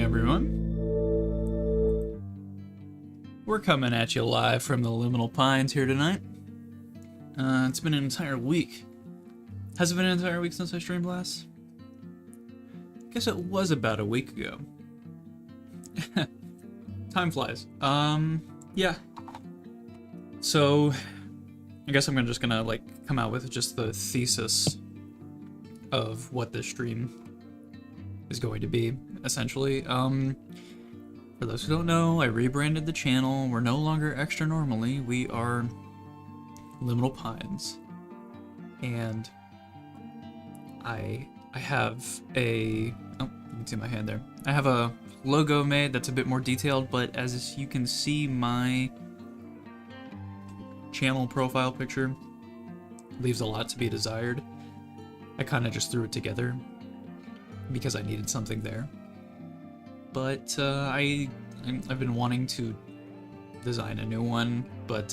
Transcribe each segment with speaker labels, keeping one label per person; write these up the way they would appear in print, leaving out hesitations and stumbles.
Speaker 1: morning, everyone. We're coming at you live from the Liminal Pines here tonight. It's been an entire week. Has it been an entire week since I streamed last? I guess it was about a week ago. Time flies. Yeah. So, I guess I'm just gonna, come out with just the thesis of what this stream is going to be, essentially. For those who don't know, I rebranded the channel. We're no longer Extra Normally. We are Liminal Pines. And I have a... Oh, you can see my hand there. I have a logo made that's a bit more detailed, but as you can see, my channel profile picture leaves a lot to be desired. I kind of just threw it together because I needed something there. But I've been wanting to design a new one, but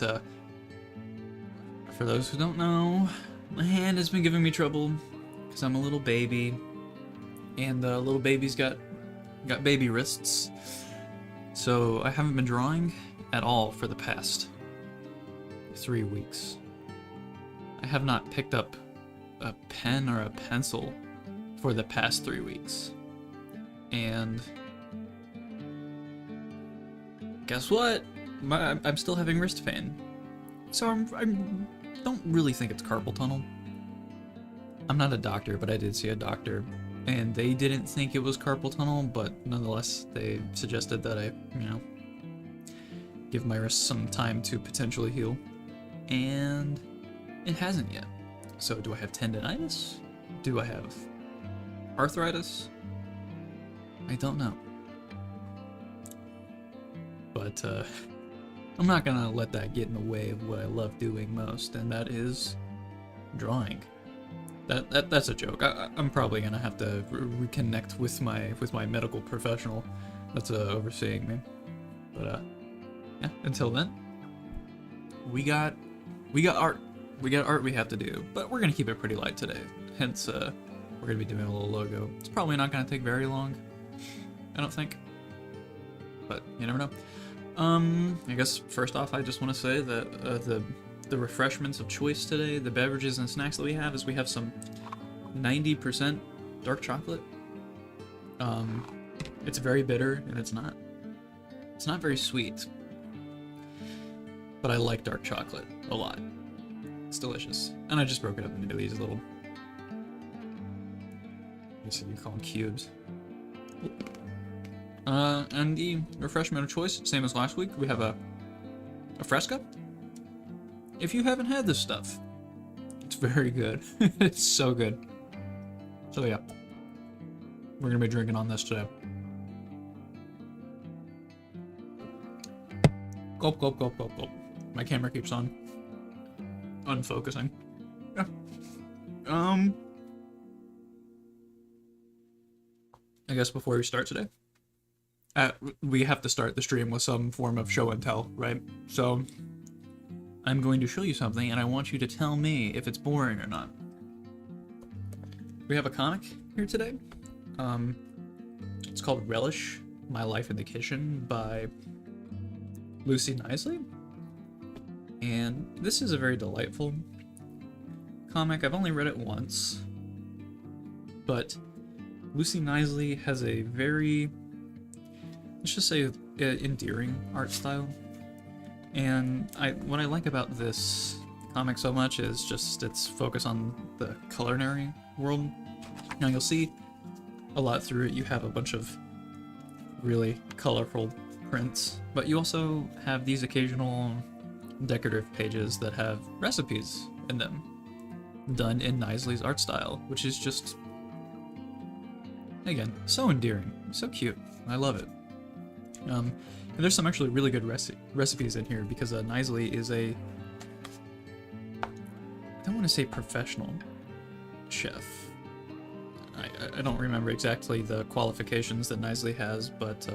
Speaker 1: for those who don't know, my hand has been giving me trouble because I'm a little baby, and little babies got baby wrists, so I haven't been drawing at all for the past 3 weeks. I have not picked up a pen or a pencil for the past 3 weeks, and guess what? I'm still having wrist pain, so I don't really think it's carpal tunnel. I'm not a doctor, but I did see a doctor, and they didn't think it was carpal tunnel, but nonetheless, they suggested that I, give my wrist some time to potentially heal, and it hasn't yet. So do I have tendonitis? Do I have arthritis? I don't know. But I'm not gonna let that get in the way of what I love doing most, and that is drawing. That's a joke. I'm probably gonna have to reconnect with my medical professional that's overseeing me. But yeah. Until then, we got art. We got art we have to do, but we're gonna keep it pretty light today. Hence, we're gonna be doing a little logo. It's probably not gonna take very long, I don't think. But you never know. I guess first off, I just want to say that the refreshments of choice today, the beverages and snacks that we have, is we have some 90% dark chocolate. It's very bitter, and it's not very sweet. But I like dark chocolate a lot. It's delicious. And I just broke it up into these little, I guess you call them cubes. And the refreshment of choice, same as last week, we have a Fresca. If you haven't had this stuff, it's very good. It's so good. So yeah, we're gonna be drinking on this today. Gulp, gulp, gulp, gulp, gulp. My camera keeps on unfocusing. Yeah. I guess before we start today, we have to start the stream with some form of show and tell, right? So I'm going to show you something, and I want you to tell me if it's boring or not. We have a comic here today. It's called Relish: My Life in the Kitchen by Lucy Knisley. And this is a very delightful comic. I've only read it once, but Lucy Knisley has a very, let's just say, endearing art style. And what I like about this comic so much is just its focus on the culinary world. Now you'll see a lot through it. You have a bunch of really colorful prints, but you also have these occasional decorative pages that have recipes in them, done in Knisley's art style, which is just, again, so endearing, so cute. I love it. And there's some actually really good recipes in here, because Knisley is I don't want to say professional chef. I don't remember exactly the qualifications that Knisley has, but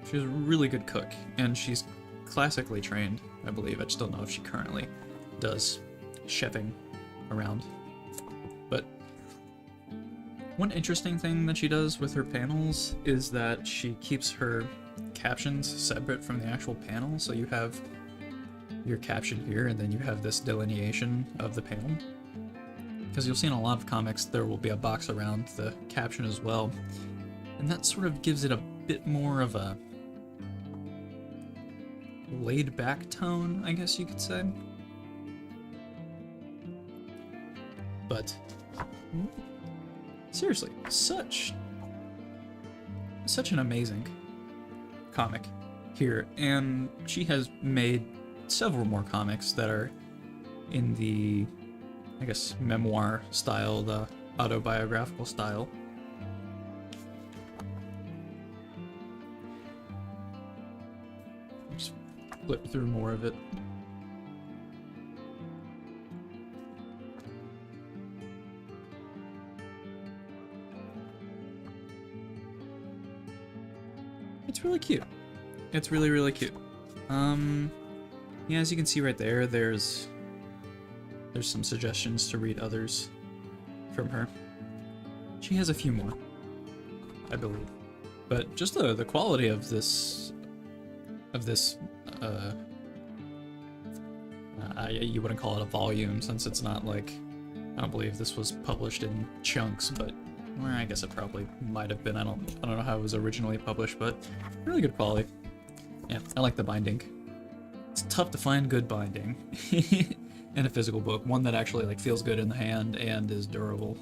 Speaker 1: she's a really good cook, and she's classically trained, I believe. I just don't know if she currently does chefing around. But One interesting thing that she does with her panels is that she keeps her captions separate from the actual panel, so you have your caption here, and then you have this delineation of the panel. Because you'll see in a lot of comics there will be a box around the caption as well, and that sort of gives it a bit more of a laid-back tone, I guess you could say. But seriously, such an amazing comic here, and she has made several more comics that are in the, I guess, memoir style, the autobiographical style. Just flip through more of it. It's really cute. It's really, really cute. Yeah, as you can see right there, there's some suggestions to read others from her. She has a few more, I believe. But just the quality of this, you wouldn't call it a volume since it's not like, I don't believe this was published in chunks, but well, I guess it probably might have been. I don't know how it was originally published, but really good quality. Yeah, I like the binding. It's tough to find good binding in a physical book, one that actually like feels good in the hand and is durable.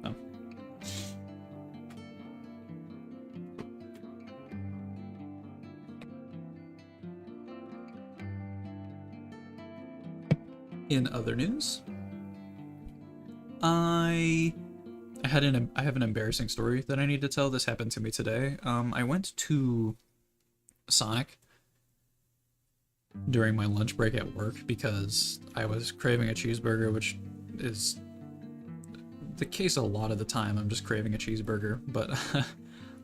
Speaker 1: Oh. In other news, I have an embarrassing story that I need to tell. This happened to me today. I went to Sonic during my lunch break at work because I was craving a cheeseburger, which is the case a lot of the time. I'm just craving a cheeseburger, but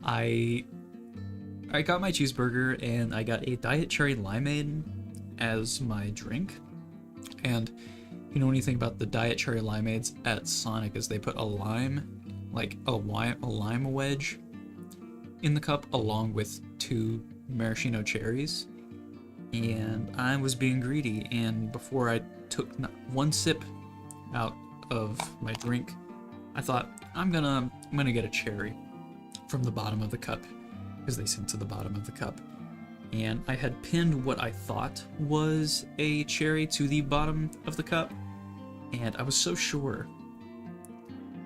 Speaker 1: I got my cheeseburger and I got a Diet Cherry Limeade as my drink. And you know, when you think about the Diet Cherry Limeades at Sonic, is they put a lime, like a lime wedge in the cup along with 2 maraschino cherries. And I was being greedy, and before I took one sip out of my drink, I thought, I'm gonna get a cherry from the bottom of the cup, because they sent to the bottom of the cup. And I had pinned what I thought was a cherry to the bottom of the cup, and I was so sure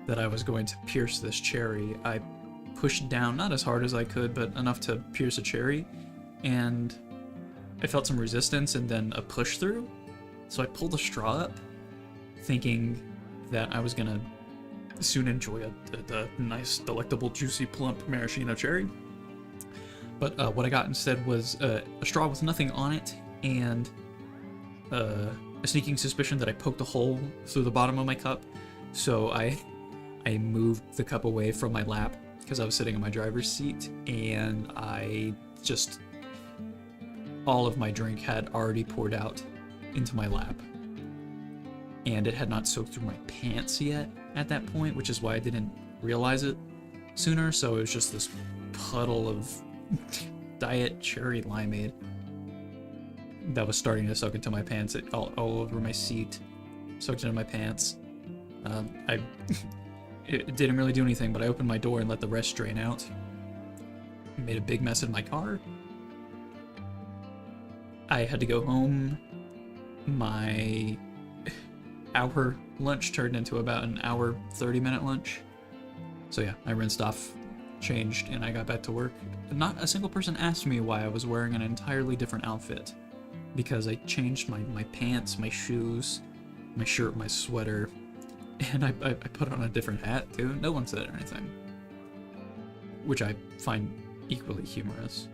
Speaker 1: that I was going to pierce this cherry, I pushed down, not as hard as I could, but enough to pierce a cherry, and I felt some resistance and then a push through, so I pulled the straw up, thinking that I was gonna soon enjoy a nice, delectable, juicy, plump maraschino cherry. But what I got instead was a straw with nothing on it, and a sneaking suspicion that I poked a hole through the bottom of my cup. So I moved the cup away from my lap because I was sitting in my driver's seat, and all of my drink had already poured out into my lap, and it had not soaked through my pants yet at that point, which is why I didn't realize it sooner. So it was just this puddle of Diet Cherry Limeade that was starting to soak into my pants, all over my seat, soaked into my pants. It didn't really do anything, but I opened my door and let the rest drain out. Made a big mess in my car. I had to go home. My hour lunch turned into about an hour 30-minute lunch. So yeah, I rinsed off, changed, and I got back to work. Not a single person asked me why I was wearing an entirely different outfit, because I changed my pants, my shoes, my shirt, my sweater, and I put on a different hat too. No one said anything, which I find equally humorous.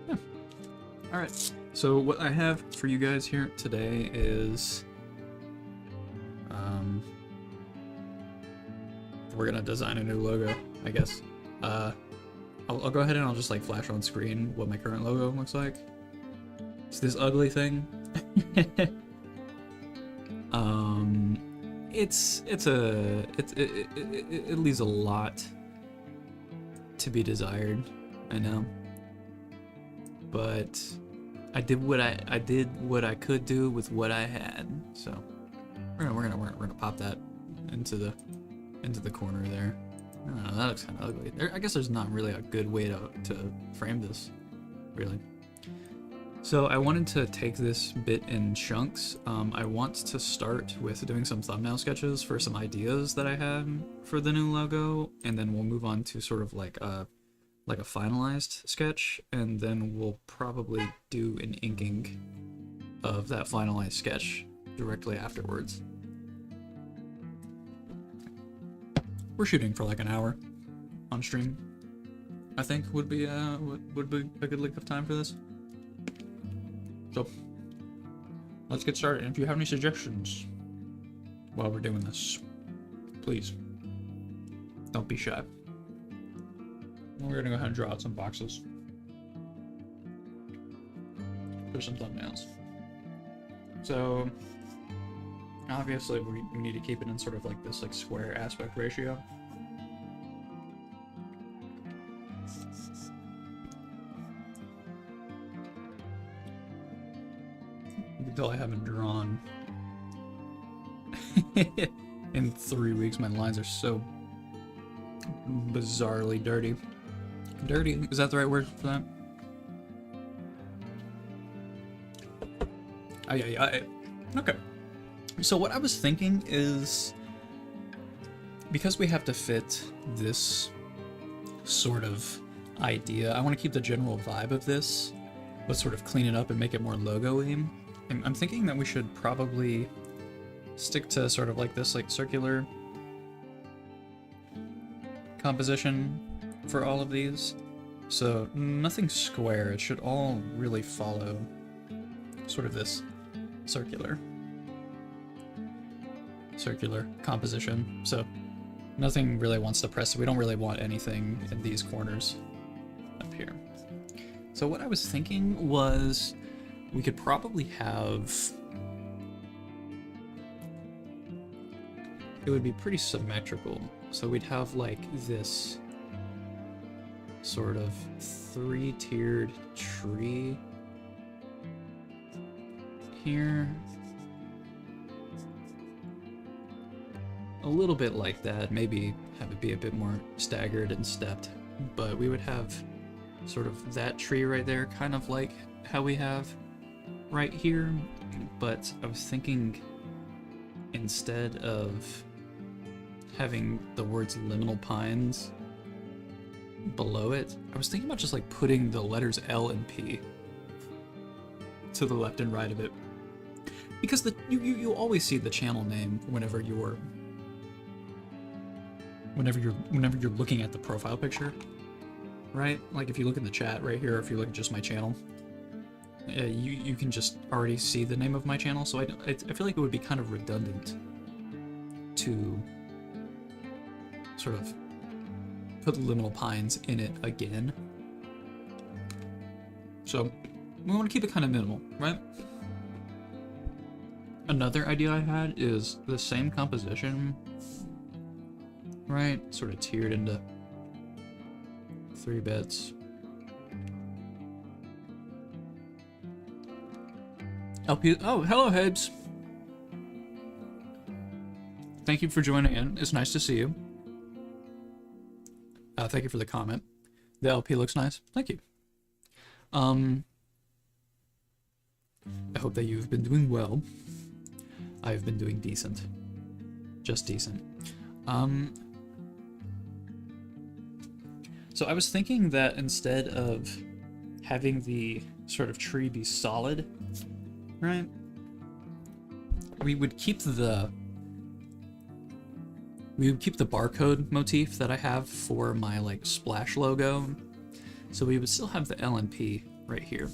Speaker 1: Yeah. Alright, so what I have for you guys here today is we're gonna design a new logo, I guess. I'll go ahead and I'll just like flash on screen what my current logo looks like. It's this ugly thing. it leaves a lot to be desired. I know, but I did what I could do with what I had. So we're gonna pop that into the corner there. I don't know, that looks kind of ugly. I guess there's not really a good way to frame this, really. So I wanted to take this bit in chunks. I want to start with doing some thumbnail sketches for some ideas that I had for the new logo, and then we'll move on to sort of like a finalized sketch, and then we'll probably do an inking of that finalized sketch directly afterwards. We're shooting for like an hour on stream, I think would be a good length of time for this. So let's get started. And if you have any suggestions while we're doing this, please don't be shy. We're gonna go ahead and draw out some boxes for some thumbnails. So obviously we need to keep it in sort of like this square aspect ratio. You can tell I haven't drawn in 3 weeks. My lines are so bizarrely dirty. Dirty, is that the right word for that? Okay. So what I was thinking is, because we have to fit this sort of idea, I want to keep the general vibe of this, but sort of clean it up and make it more logo-y. I'm thinking that we should probably stick to sort of like this circular composition for all of these. So nothing square, it should all really follow sort of this circular composition. So nothing really wants to press, so we don't really want anything in these corners up here. So what I was thinking was we could probably have, it would be pretty symmetrical. So we'd have like this sort of 3-tiered tree here. A little bit like that, maybe have it be a bit more staggered and stepped, but we would have sort of that tree right there, kind of like how we have right here. But I was thinking, instead of having the words Liminal Pines below it, I was thinking about just like putting the letters L and P to the left and right of it, because you always see the channel name whenever you're looking at the profile picture, right? Like if you look in the chat right here, or if you look at just my channel, you can just already see the name of my channel. So I feel like it would be kind of redundant to sort of put Liminal Pines in it again. So we want to keep it kind of minimal, right? Another idea I had is the same composition, right? Sort of tiered into 3 bits. LP, oh, hello, Hebs. Thank you for joining in. It's nice to see you. Thank you for the comment. The LP looks nice. Thank you. I hope that you've been doing well. I've been doing decent. Just decent. So I was thinking that instead of having the sort of tree be solid, right, we would keep the barcode motif that I have for my like splash logo. So we would still have the L and P right here,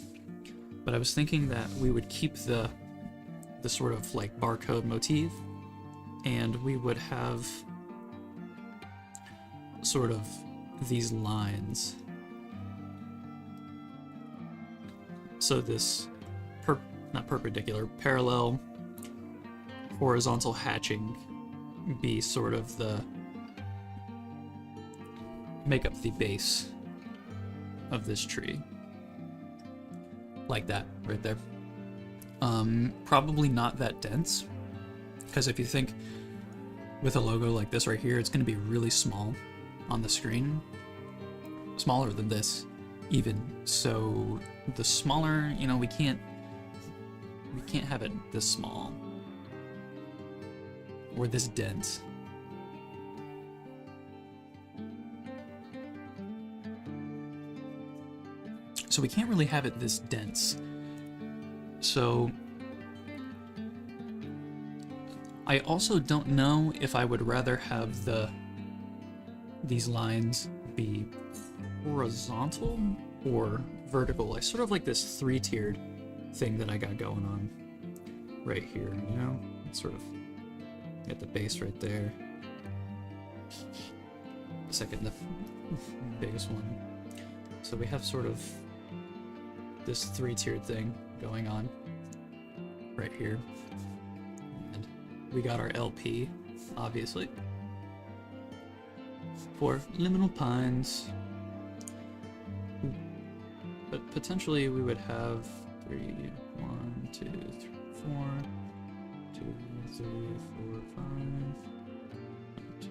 Speaker 1: but I was thinking that we would keep the sort of like barcode motif, and we would have sort of these lines. So this not perpendicular, parallel, horizontal hatching be sort of make up the base of this tree. Like that, right there. Probably not that dense, because if you think with a logo like this right here, it's going to be really small on the screen. Smaller than this, even. So the smaller, you know, we can't have it this small. Or this dense. So we can't really have it this dense. So I also don't know if I would rather have these lines be horizontal or vertical. I sort of like this 3-tiered thing that I got going on right here, you know? It's sort of at the base right there. Second, the biggest one. So we have sort of this 3-tiered thing going on right here. And we got our LP, obviously, for Liminal Pines. But potentially we would have 3, 1, 2, 3, 4, 2, 3, 4, 5, 1, 2,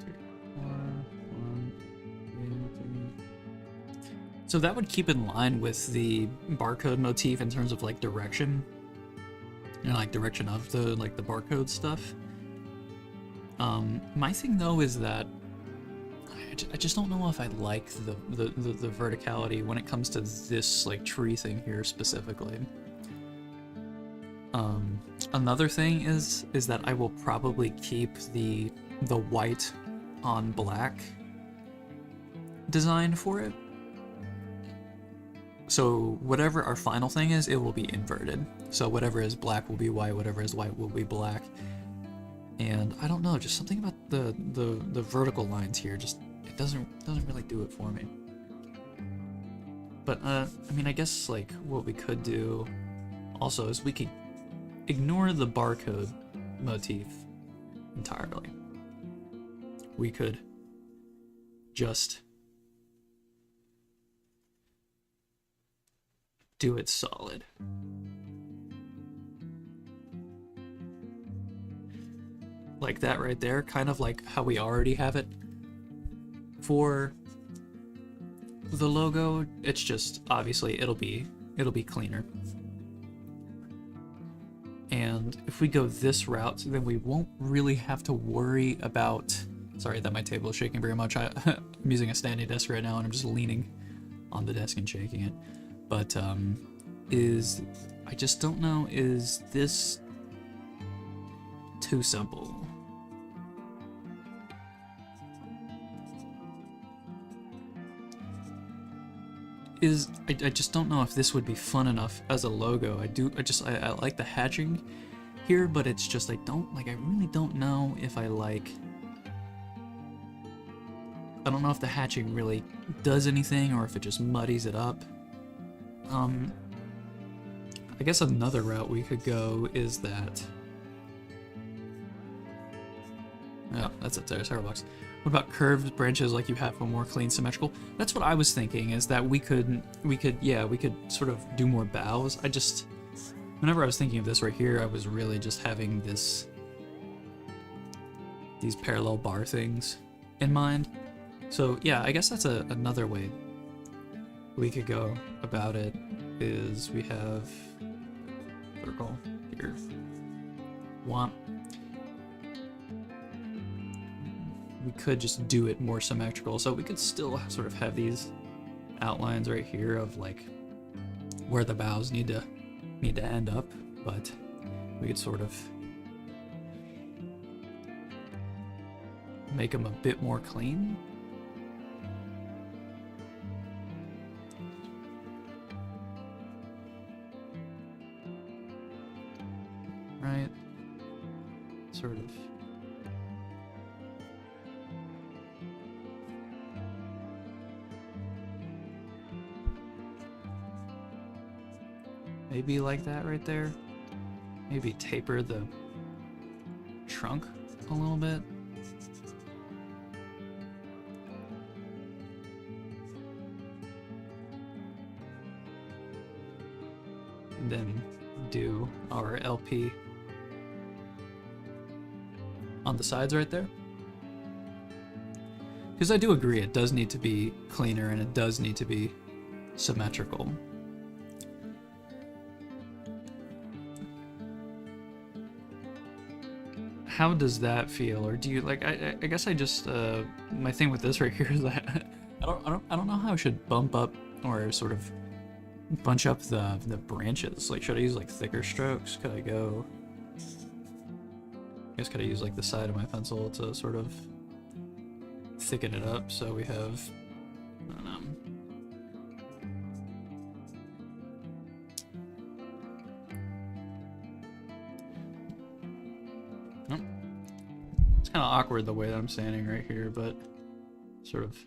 Speaker 1: 3, 4, 1, 2, 3. So that would keep in line with the barcode motif in terms of like direction, you know, like direction of the barcode stuff. My thing though is that I just don't know if I like the verticality when it comes to this like tree thing here specifically. Another thing is that I will probably keep the white on black design for it. So whatever our final thing is, it will be inverted. So whatever is black will be white, whatever is white will be black. And I don't know, just something about the vertical lines here, just it doesn't really do it for me. But I mean, I guess like what we could do also is we could ignore the barcode motif entirely. We could just do it solid. Like that right there, kind of like how we already have it for the logo. It's just obviously it'll be cleaner. And if we go this route, then we won't really have to worry about, sorry that my table is shaking very much. I'm using a standing desk right now and I'm just leaning on the desk and shaking it. But I just don't know, is this too simple? I just don't know if this would be fun enough as a logo. I like the hatching here, but it's just I really don't know if I don't know if the hatching really does anything or if it just muddies it up. I guess another route we could go is that... Oh, that's a terrible box. What about curved branches like you have for more clean, symmetrical? That's what I was thinking, is that we could sort of do more bows. Whenever I was thinking of this right here, I was really just having these parallel bar things in mind. So yeah, I guess that's another way we could go about it, is we have circle here. We could just do it more symmetrical, so we could still sort of have these outlines right here of like where the bows need to end up, but we could sort of make them a bit more clean. Right? Sort of. Maybe like that right there. Maybe taper the trunk a little bit. And then do our LP on the sides right there. Because I do agree it does need to be cleaner and it does need to be symmetrical. How does that feel? Or do you like? I guess I just my thing with this right here is that I don't know how I should bump up or sort of bunch up the branches. Like, should I use like thicker strokes? Could I go? I guess could I use like the side of my pencil to sort of thicken it up so we have, I don't know. Nope. It's kind of awkward the way that I'm standing right here, but sort of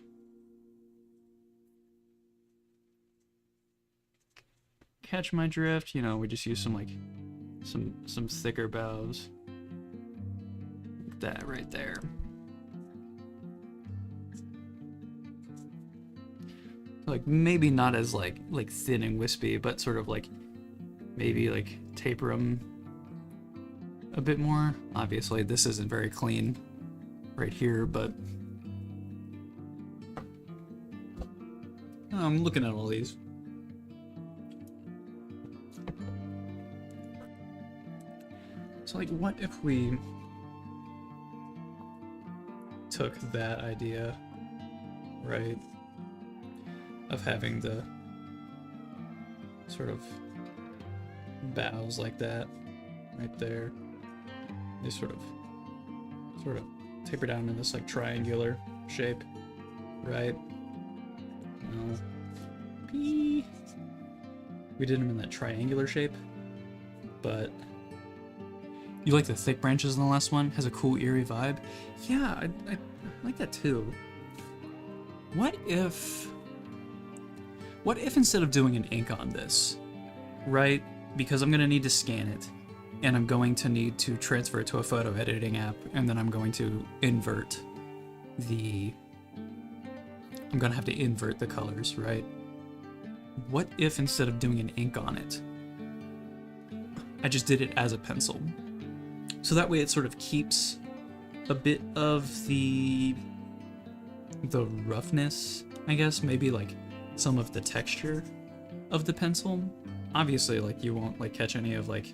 Speaker 1: catch my drift. You know, we just use some like some thicker bows. Like that right there. Like maybe not as like thin and wispy, but sort of like maybe like taper them a bit more. Obviously this isn't very clean right here, but I'm looking at all these. So like, what if we took that idea, right, of having the sort of bows like that right there, they sort of taper down in this like triangular shape, right? No. We did them in that triangular shape, but you like the thick branches in the last one? Has a cool eerie vibe. Yeah, I like that too. What if instead of doing an ink on this, right? Because I'm gonna need to scan it, and I'm going to need to transfer it to a photo editing app, and then I'm gonna have to invert the colors, right? What if instead of doing an ink on it, I just did it as a pencil? So that way it sort of keeps a bit of the roughness, I guess, maybe like some of the texture of the pencil. Obviously, like, you won't like catch any of like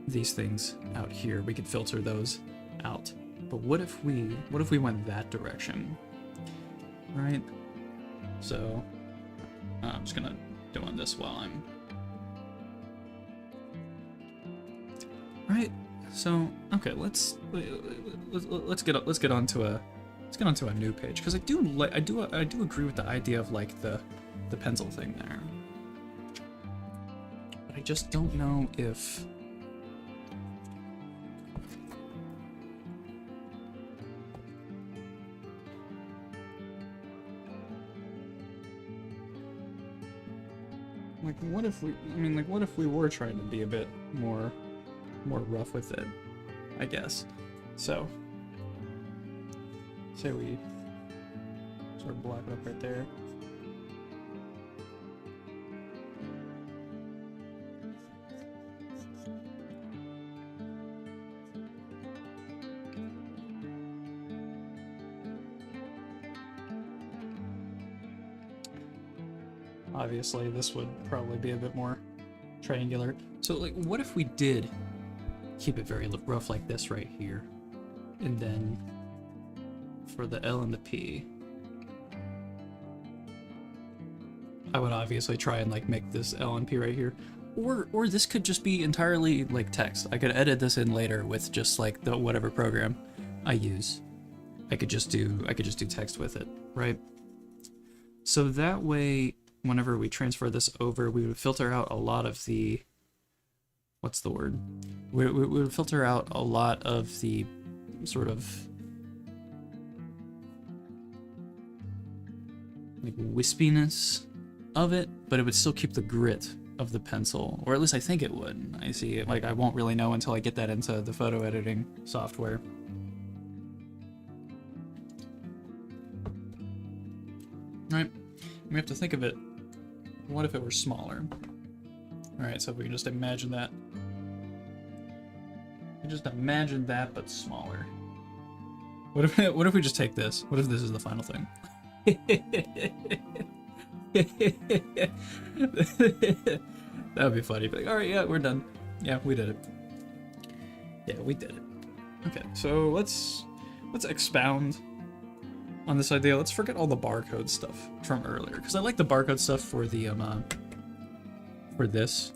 Speaker 1: these things out here. We could filter those out. But what if we went that direction? Right? So I'm just gonna do on this while I'm right. So okay, let's get onto a new page, because I do agree with the idea of like the pencil thing there, but I just don't know if like what if we were trying to be a bit more rough with it, I guess. So say we sort of block it up right there. Obviously this would probably be a bit more triangular. So like, what if we did keep it very rough like this right here, and then for the L and the P, I would obviously try and like make this L and P right here, or this could just be entirely like text. I could edit this in later with just like the whatever program I use. I could just do text with it, right? So that way, whenever we transfer this over, we would filter out a lot of the, what's the word? We would filter out a lot of the sort of like wispiness of it, but it would still keep the grit of the pencil, or at least I think it would. I see it, like, I won't really know until I get that into the photo editing software. Right, we have to think of it. What if it were smaller? Alright, so if we can just imagine that. Just imagine that, but smaller. What if we just take this? What if this is the final thing? That would be funny. But all right, yeah, we're done. Yeah, we did it. Yeah, we did it. Okay, so let's expound on this idea. Let's forget all the barcode stuff from earlier, because I like the barcode stuff for the for this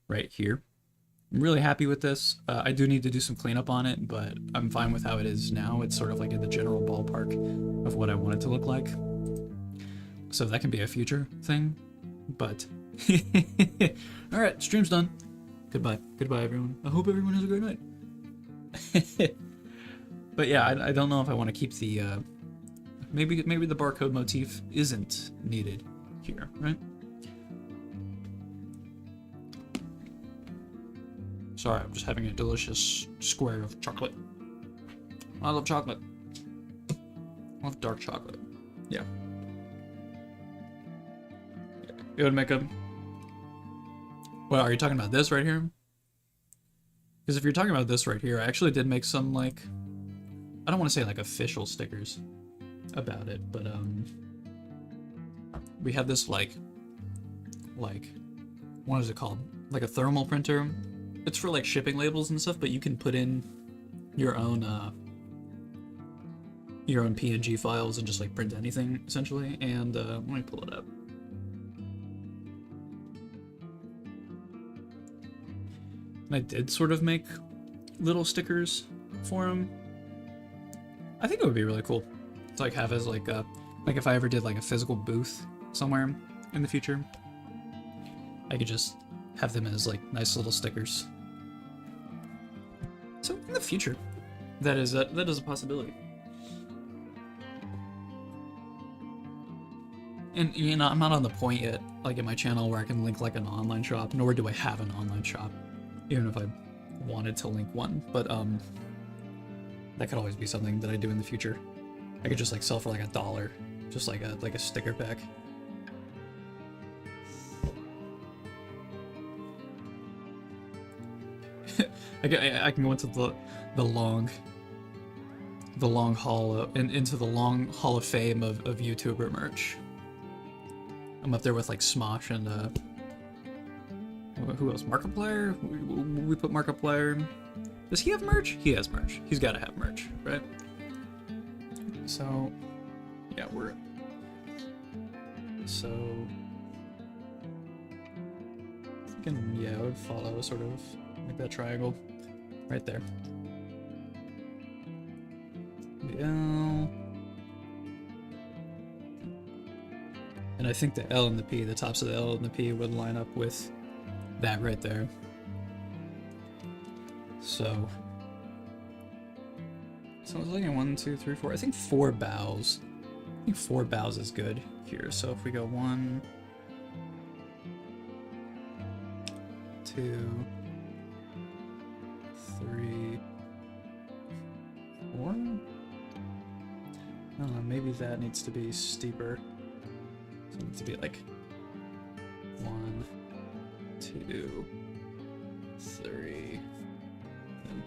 Speaker 1: right here. I'm really happy with this. I do need to do some cleanup on it, but I'm fine with how it is now. It's sort of like in the general ballpark of what I want it to look like. So that can be a future thing, but... Alright, stream's done. Goodbye. Goodbye, everyone. I hope everyone has a great night. But yeah, I don't know if I want to keep the... Maybe the barcode motif isn't needed here, right? Sorry, I'm just having a delicious square of chocolate. I love chocolate. I love dark chocolate. Yeah. It would make a... Well, are you talking about this right here? Because if you're talking about this right here, I actually did make some, like... I don't want to say, like, official stickers about it, but, we have this, like... What is it called? Like a thermal printer. It's for like shipping labels and stuff, but you can put in your own PNG files and just like print anything essentially. And let me pull it up. And I did sort of make little stickers for them. I think it would be really cool to like have as like if I ever did like a physical booth somewhere in the future, I could just have them as like nice little stickers. So in the future, that is a possibility. And you know, I'm not on the point yet, like in my channel, where I can link like an online shop, nor do I have an online shop, even if I wanted to link one. But that could always be something that I do in the future. I could just like sell for like $1, just like a sticker pack. I can go into the long haul into the long hall of fame of YouTuber merch. I'm up there with like Smosh and who else? Markiplier? We put Markiplier. Does he have merch? He has merch. He's got to have merch, right? So yeah, thinking, yeah, I would follow sort of like that triangle right there. The L. And I think the L and the P, the tops of the L and the P would line up with that right there. So I was looking at 1, 2, 3, 4. I think 4 bows. I think 4 bows is good here. So if we go 1, 2, 3, 4. I don't know, maybe that needs to be steeper. So it needs to be like 1, 2, 3, and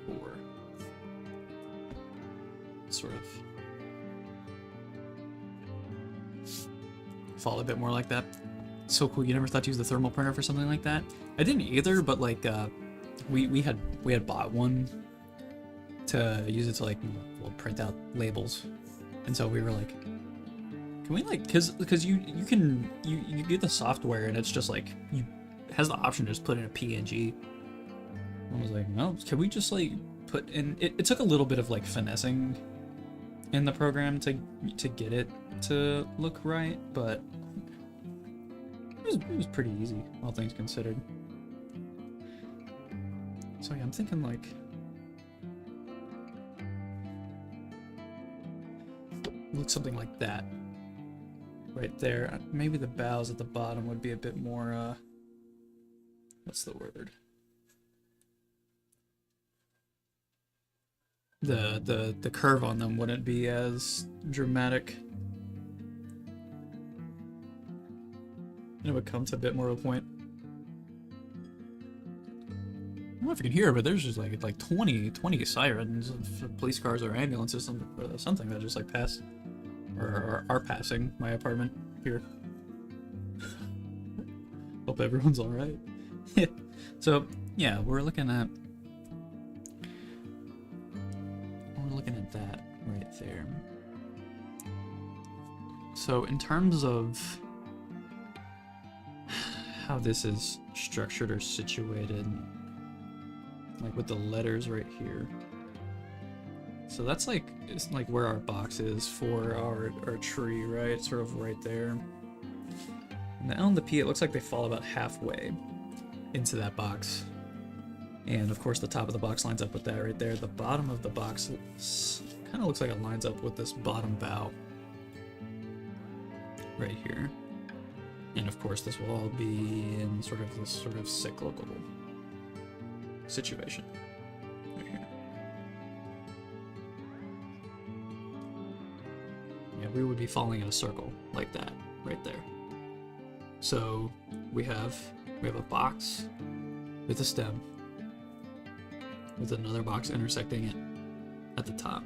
Speaker 1: 4. Sort of fall a bit more like that. So cool. You never thought to use the thermal printer for something like that? I didn't either, but like we had bought one to use it to like print out labels, and so we were like, can we like because you get the software and it's just like it has the option to just put in a PNG. I was like, no, can we just like put in it took a little bit of like finessing in the program to get it to look right, but it was pretty easy, all things considered. So yeah, I'm thinking like look something like that right there. Maybe the bows at the bottom would be a bit more what's the word? The curve on them wouldn't be as dramatic. And it would come to a bit more of a point. I don't know if you can hear, but there's just like 20 sirens of police cars or ambulances or something that just like pass or are passing my apartment here. Hope everyone's all right. So yeah, we're looking at that right there. So in terms of how this is structured or situated, like with the letters right here. So that's like, it's like where our box is for our tree, right? Sort of right there. And the L and the P, it looks like they fall about halfway into that box. And of course the top of the box lines up with that right there. The bottom of the box kind of looks like it lines up with this bottom bow right here. And of course this will all be in sort of this sort of cyclical situation right here. Yeah, we would be falling in a circle like that right there. So we have a box with a stem with another box intersecting it at the top.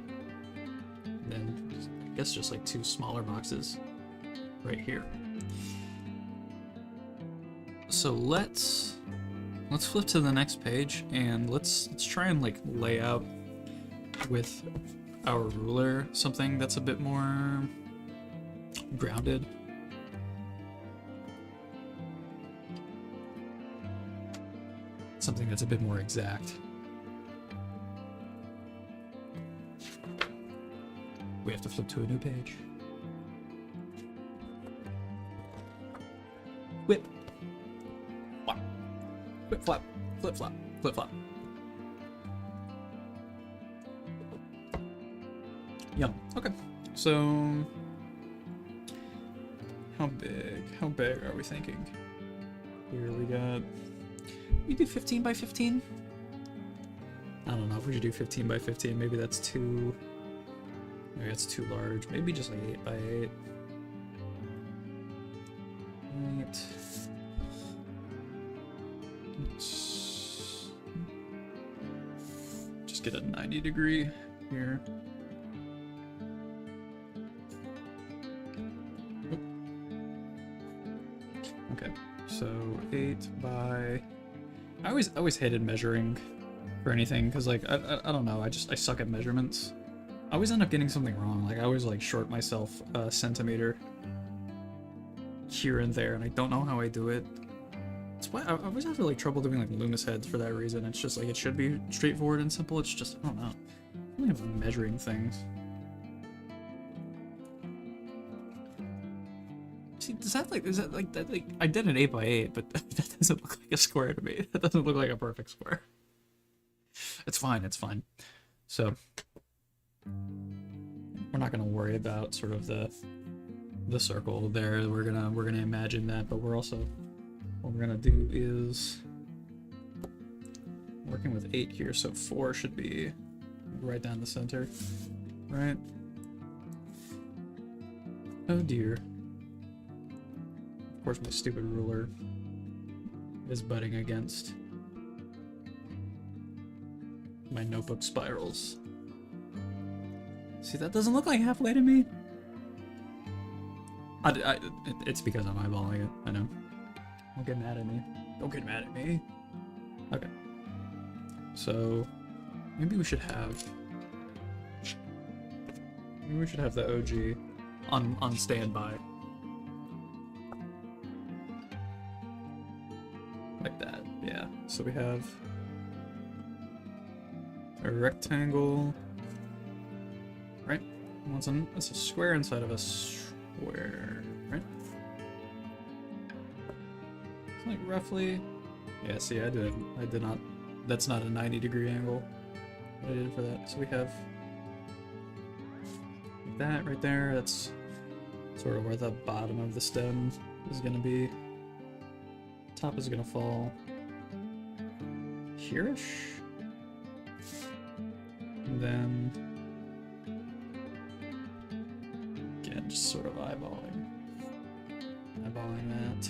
Speaker 1: And then I guess just like two smaller boxes right here. So let's flip to the next page and let's try and like lay out with our ruler something that's a bit more grounded. Something that's a bit more exact. We have to flip to a new page. Whip. Flop. Whip flop. Flip flop. Flip flop. Yum. Okay. So how big are we thinking? Here we do 15 by 15? I don't know if we should do 15 by 15. Maybe that's too large. Maybe just like 8 by 8. 8. Let's just get a 90-degree here. Oop. Okay, so 8 by... I always hated measuring for anything because like I don't know, I suck at measurements. I always end up getting something wrong. Like I always like short myself a centimeter here and there, and I don't know how I do it. That's why I always have like trouble doing like Loomis heads for that reason. It's just like it should be straightforward and simple. It's just I don't know. I don't have measuring things. See, is that like that like I did an 8 by 8, but that doesn't look like a square to me. That doesn't look like a perfect square. It's fine. It's fine. So we're not gonna worry about sort of the circle there. We're gonna imagine that, but we're also what we're gonna do is working with 8 here, so 4 should be right down the center, right? Oh dear. Of course, my stupid ruler is butting against my notebook spirals. See, that doesn't look like halfway to me. It's because I'm eyeballing it, I know. Don't get mad at me. Don't get mad at me. Okay. So, maybe we should have the OG on standby. Like that, yeah. So we have a rectangle, right? It's a square inside of a square, right? It's like roughly, yeah. See, I did not. That's not a 90-degree angle. What I did for that. So we have that right there. That's sort of where the bottom of the stem is gonna be. Top is gonna fall here-ish. And then again, just sort of eyeballing that.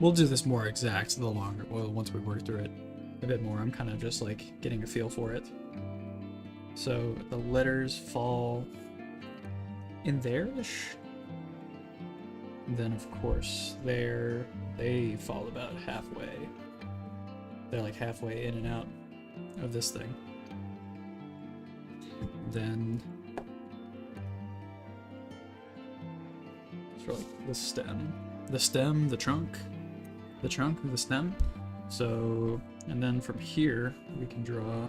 Speaker 1: We'll do this more exact the longer, well, once we work through it a bit more. I'm kind of just like getting a feel for it. So the letters fall in there-ish. Then of course they fall about halfway. They're like halfway in and out of this thing. Then sort of like the stem, the trunk, the stem. So, and then from here we can draw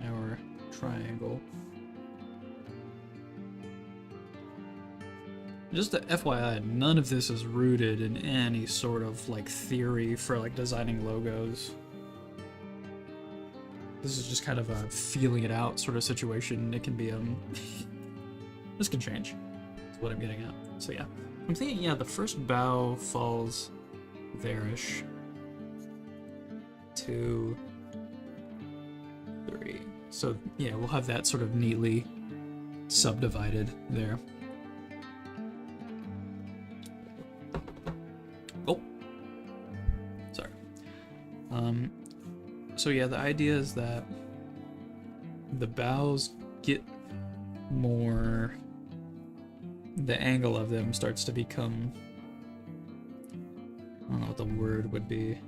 Speaker 1: our triangle. Just a FYI, none of this is rooted in any sort of like theory for like designing logos. This is just kind of a feeling it out sort of situation. It can be this can change. That's what I'm getting at. So yeah, I'm thinking, yeah, the first bow falls there-ish. 2, 3. So yeah, we'll have that sort of neatly subdivided there. Oh, sorry. So yeah, the idea is that the bows get more, the angle of them starts to become, I don't know what the word would be.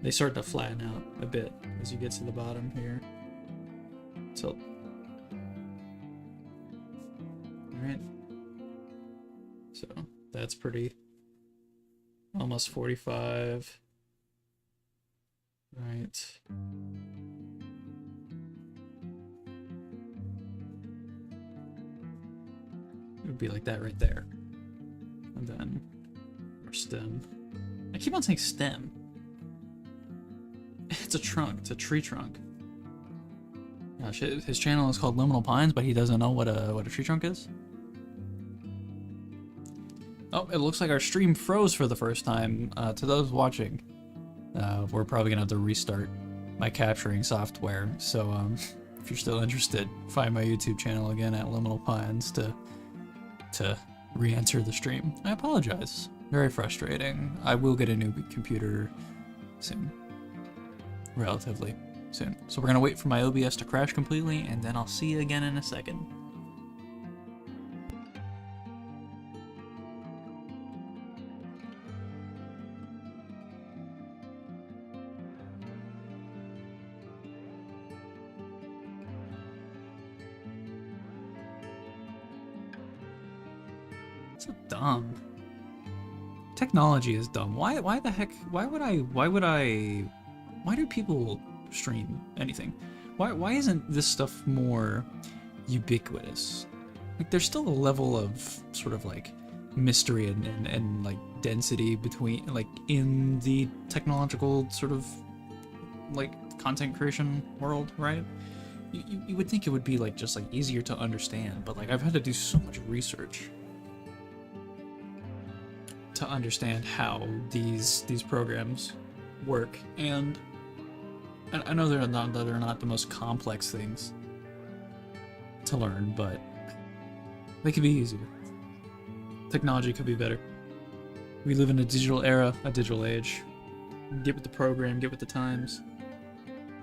Speaker 1: They start to flatten out a bit as you get to the bottom here. So, alright. So, that's pretty, almost 45. Right. It would be like that right there. And then our stem. I keep on saying stem. It's a trunk. It's a tree trunk. Gosh, his channel is called Liminal Pines, but he doesn't know what a tree trunk is. Oh, it looks like our stream froze for the first time. To those watching, we're probably gonna have to restart my capturing software. So if you're still interested, find my YouTube channel again at Liminal Pines to re-enter the stream. I apologize. Very frustrating. I will get a new computer soon. Relatively soon. So we're gonna wait for my OBS to crash completely, and then I'll see you again in a second. So dumb. Technology is dumb. Why the heck? Why do people stream anything? Why isn't this stuff more ubiquitous? Like, there's still a level of sort of like mystery and like density between, like, in the technological sort of like content creation world, right? You would think it would be like just like easier to understand, but like I've had to do so much research to understand how these programs work, and I know they're not the most complex things to learn, but they could be easier. Technology could be better. We live in a digital era, a digital age. Get with the program, get with the times.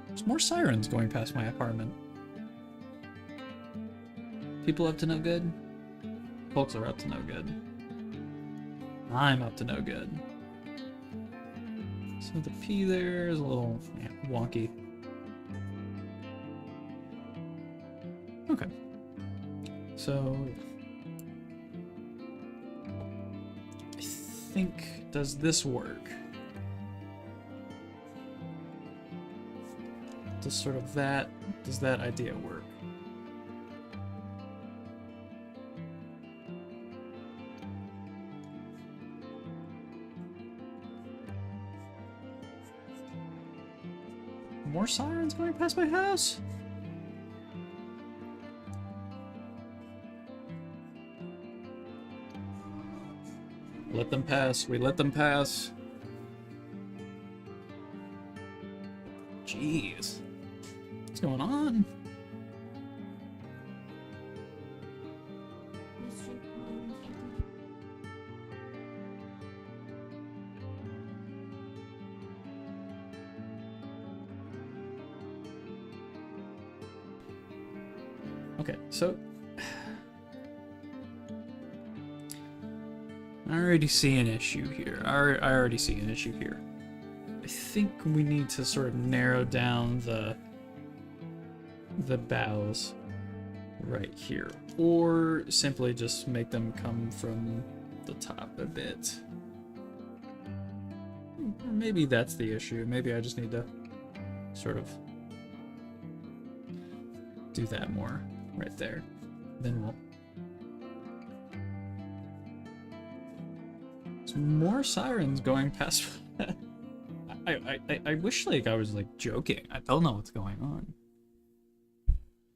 Speaker 1: There's more sirens going past my apartment. People up to no good? Folks are up to no good. I'm up to no good. So the P there is a little wonky. Okay. So I think, does this work? Does sort of that, does that idea work? More sirens going past my house? Let them pass. We let them pass. Jeez. What's going on? Okay, so I already see an issue here. I already see an issue here. I think we need to sort of narrow down the bows right here, or simply just make them come from the top a bit. Or maybe that's the issue. Maybe I just need to sort of do that more right there. Then we'll... There's more sirens going past. I wish like I was like joking. I don't know what's going on.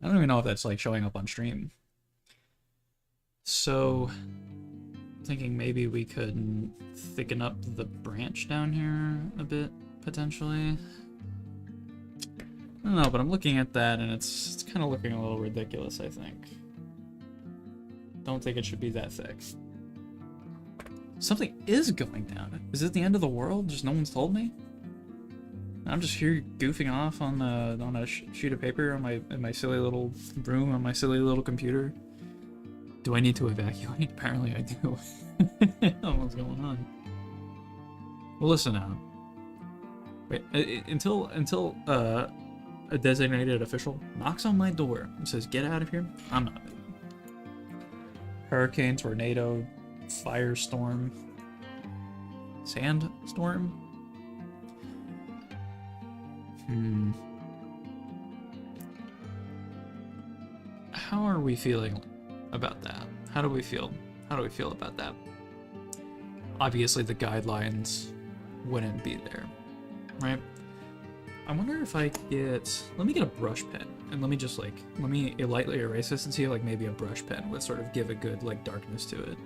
Speaker 1: I don't even know if that's like showing up on stream. So, thinking maybe we could thicken up the branch down here a bit, potentially. I don't know, but I'm looking at that and it's kind of looking a little ridiculous, I think. Don't think it should be that thick. Something is going down. Is it the end of the world? Just no one's told me? I'm just here goofing off on a sheet of paper in my silly little room on my silly little computer. Do I need to evacuate? Apparently I do. I don't know what's going on. Well, listen now. Wait, until a designated official knocks on my door and says, "Get out of here," I'm not. Hurricane, tornado, firestorm, sandstorm. How are we feeling about that? How do we feel? How do we feel about that? Obviously, the guidelines wouldn't be there, right? I wonder if I get... Let me get a brush pen, and let me just, like, let me lightly erase this and see if, like, maybe a brush pen would sort of give a good, like, darkness to it.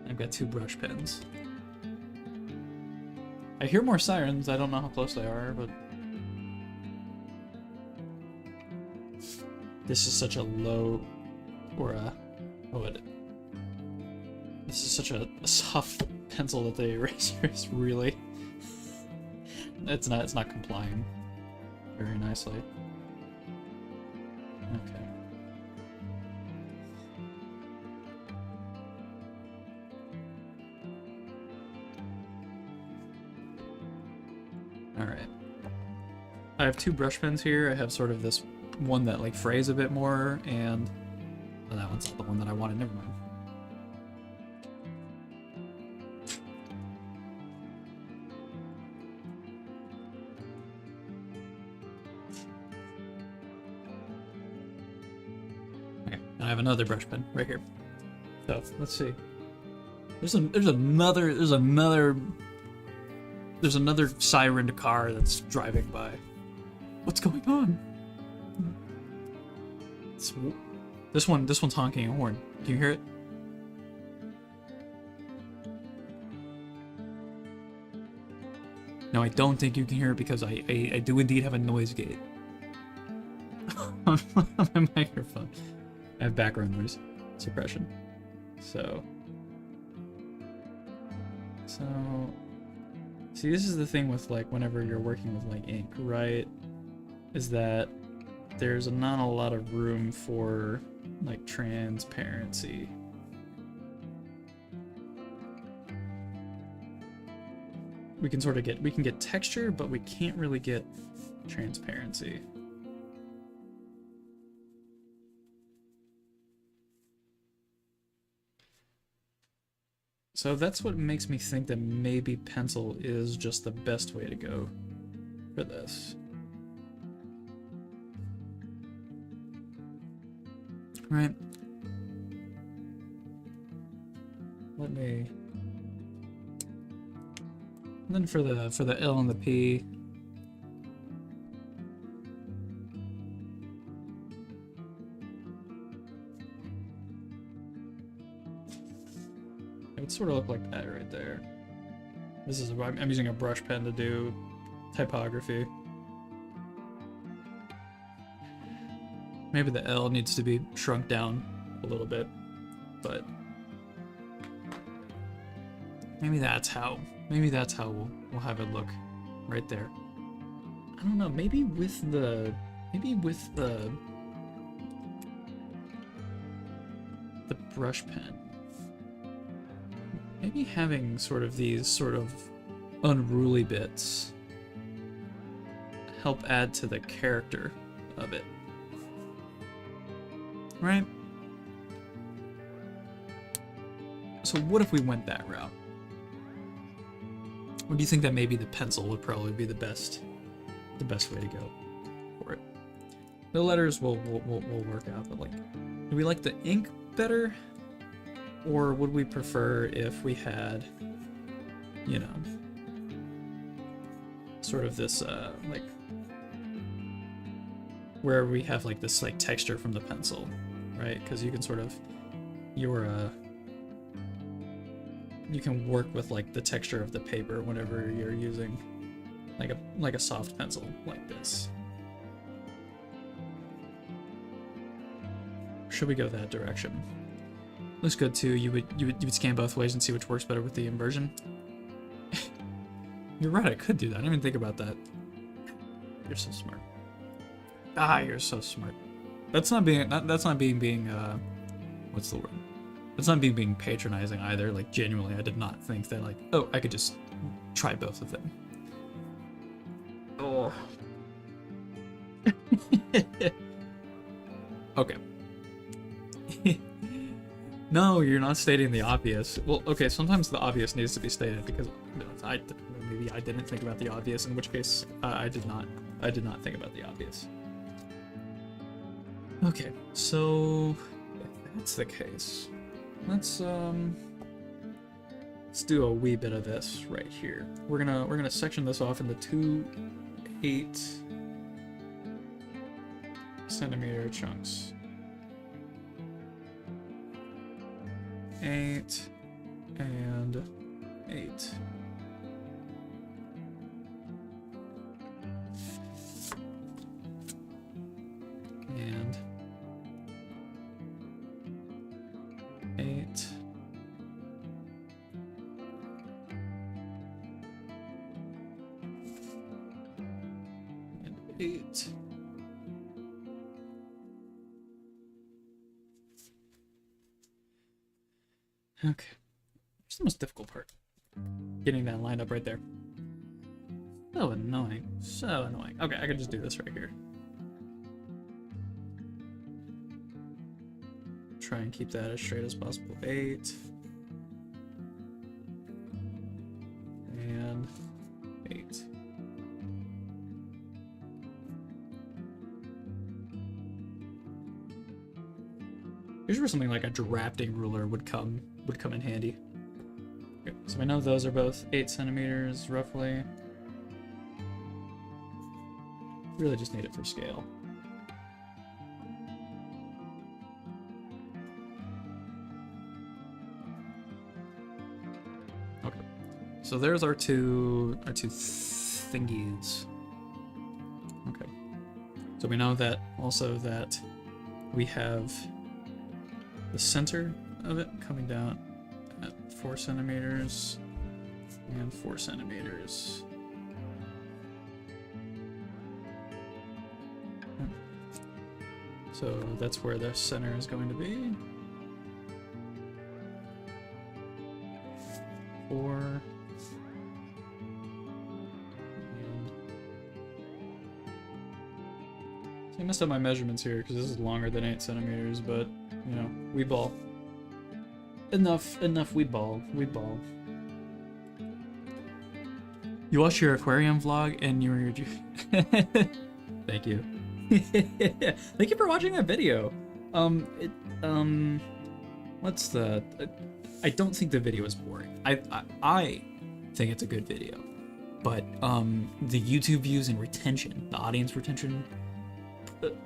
Speaker 1: I've got 2 brush pens. I hear more sirens. I don't know how close they are, but... This is such a low... Or a... Oh, it... This is such a soft pencil that the eraser is really... It's not complying very nicely. Okay. Alright. I have 2 brush pens here. I have sort of this one that like frays a bit more, and oh, that one's not the one that I wanted. Never mind. Okay, and I have another brush pen right here. So let's see. There's another sirened car that's driving by. What's going on? This one's honking a horn. Can you hear it? No, I don't think you can hear it because I do indeed have a noise gate on my microphone. I have background noise suppression. So see, this is the thing with like whenever you're working with like ink, right? Is that there's not a lot of room for like transparency. We can get texture, but we can't really get transparency. So that's what makes me think that maybe pencil is just the best way to go for this. Right. And then for the L and the P, it would sort of look like that right there. This is I'm using a brush pen to do typography. Maybe the L needs to be shrunk down a little bit, but maybe that's how we'll have it look right there. I don't know, maybe with the brush pen. Maybe having sort of these sort of unruly bits help add to the character of it. Right? So what if we went that route? Or do you think that maybe the pencil would probably be the best way to go for it? The letters will work out, but like, do we like the ink better? Or would we prefer if we had, you know, sort of this, like, where we have like this like texture from the pencil, right? Because you can sort of, you can work with like the texture of the paper whenever you're using like a soft pencil like this. Should we go that direction? Looks good too. You would scan both ways and see which works better with the inversion. You're right, I could do that. I didn't even think about that. You're so smart. Ah, you're so smart. That's not being what's the word? That's not being patronizing either. Like, genuinely, I did not think that, like, oh, I could just try both of them. Oh. Okay. No, you're not stating the obvious. Well, okay, sometimes the obvious needs to be stated because maybe I didn't think about the obvious, in which case I did not think about the obvious. Okay, so if that's the case, let's do a wee bit of this right here. We're gonna section this off into two 8-centimeter chunks. 8 and 8. And 8. And 8. Okay. It's the most difficult part. Getting that lined up right there. So annoying. So annoying. Okay, I can just do this right here. Try and keep that as straight as possible. 8. And 8. Here's where something like a drafting ruler would come in handy. Okay, so we know those are both 8 centimeters roughly. Really just need it for scale. Okay, so there's our two thingies. Okay, so we know that also that we have the center of it coming down at 4 centimeters and 4 centimeters. So that's where the center is going to be. 4. And so I messed up my measurements here because this is longer than 8 centimeters, but you know, we ball. Enough we ball. You watched your aquarium vlog and you were Thank you. Thank you for watching that video. What's the I don't think the video is boring. I think it's a good video. but the YouTube views and retention, the audience retention,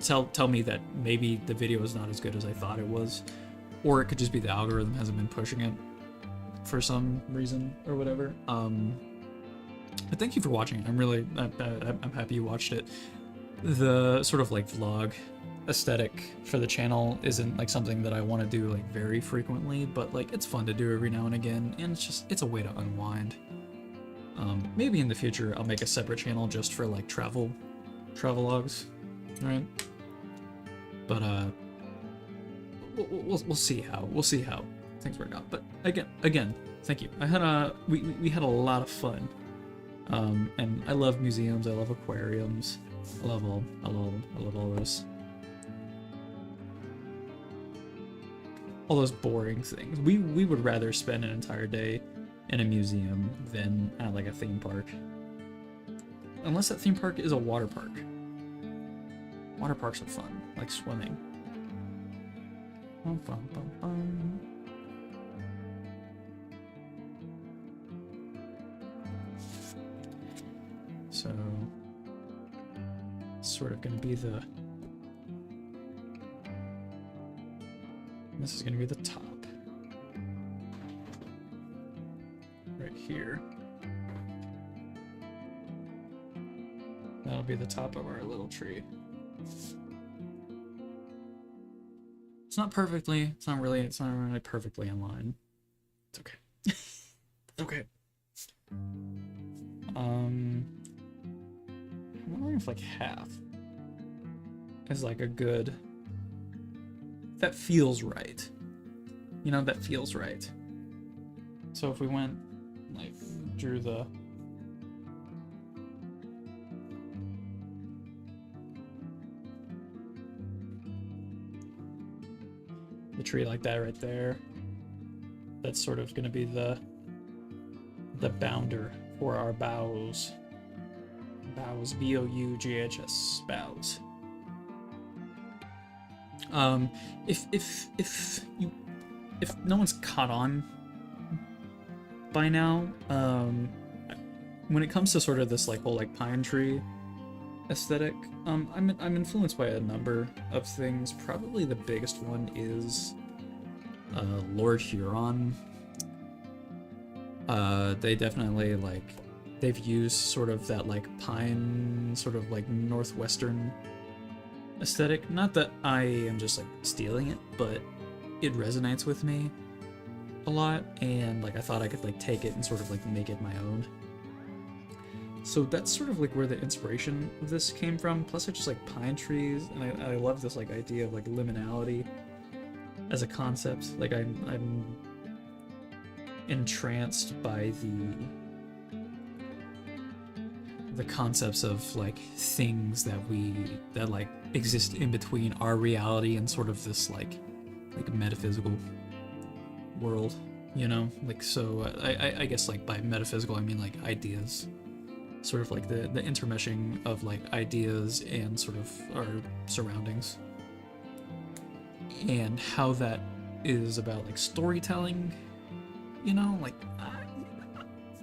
Speaker 1: tell me that maybe the video is not as good as I thought it was, or it could just be the algorithm hasn't been pushing it for some reason or whatever. But thank you for watching. I'm happy you watched it. The sort of like vlog aesthetic for the channel isn't like something that I want to do like very frequently, but like it's fun to do every now and again, and it's a way to unwind. Maybe in the future I'll make a separate channel just for like travelogues, right? But we'll see how things work out. But again, thank you. We had a lot of fun. And I love museums. I love aquariums. I love all those. All those boring things. We would rather spend an entire day in a museum than at like a theme park. Unless that theme park is a water park. Water parks are fun, like swimming. Bum, bum, bum, bum. So, sort of gonna be the... This is gonna be the top. Right here. That'll be the top of our little tree. It's not really perfectly in line. It's okay. It's okay. I'm wondering if like half is like a good... That feels right. You know, that feels right. So if we went, like, drew the... the tree like that right there, that's sort of going to be the bounder for our boughs. Boughs, B-O-U-G-H-S, boughs. If no one's caught on by now, when it comes to sort of this like whole like pine tree aesthetic, I'm influenced by a number of things. Probably the biggest one is Lord Huron. They definitely like they've used sort of that like pine sort of like northwestern aesthetic. Not that I am just like stealing it, but it resonates with me a lot, and like I thought I could like take it and sort of like make it my own. So that's sort of like where the inspiration of this came from. Plus I just like pine trees, and I love this like idea of like liminality as a concept. Like I'm entranced by the concepts of like things that like exist in between our reality and sort of this like metaphysical world, you know? Like, so I guess like by metaphysical I mean like ideas, sort of like the intermeshing of like ideas and sort of our surroundings, and how that is about like storytelling, you know? Like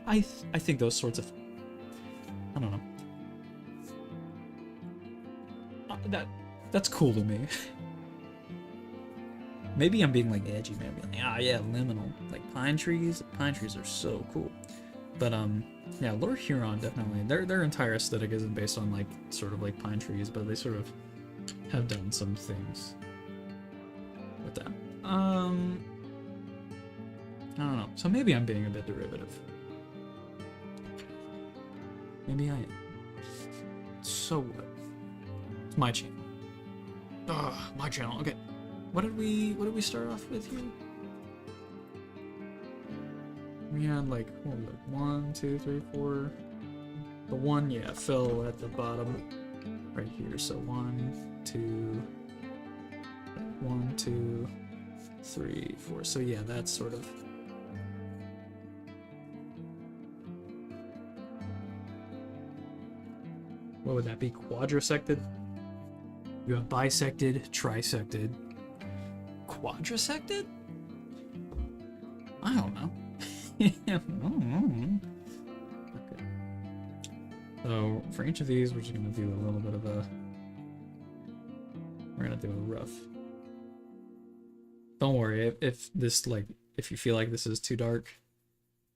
Speaker 1: I think those sorts of, I don't know, that's cool to me. Maybe I'm being like edgy, maybe like, ah yeah, liminal, like pine trees are so cool. But yeah, Lord Huron definitely, their entire aesthetic isn't based on like sort of like pine trees, but they sort of have done some things with that. I don't know, so maybe I'm being a bit derivative. Maybe I am. So what? It's my channel. Ugh, my channel. Okay. What did we start off with here? We had like, what was it? 1, 2, 3, 4. The one, yeah, fell at the bottom right here. So 1, 2, 1, 2, 3, 4. So yeah, that's sort of. What would that be? Quadrisected? You have bisected, trisected, quadrisected? I don't know. Okay. So for each of these, we're just gonna do a little bit of a. We're gonna do a rough. Don't worry if this if you feel like this is too dark,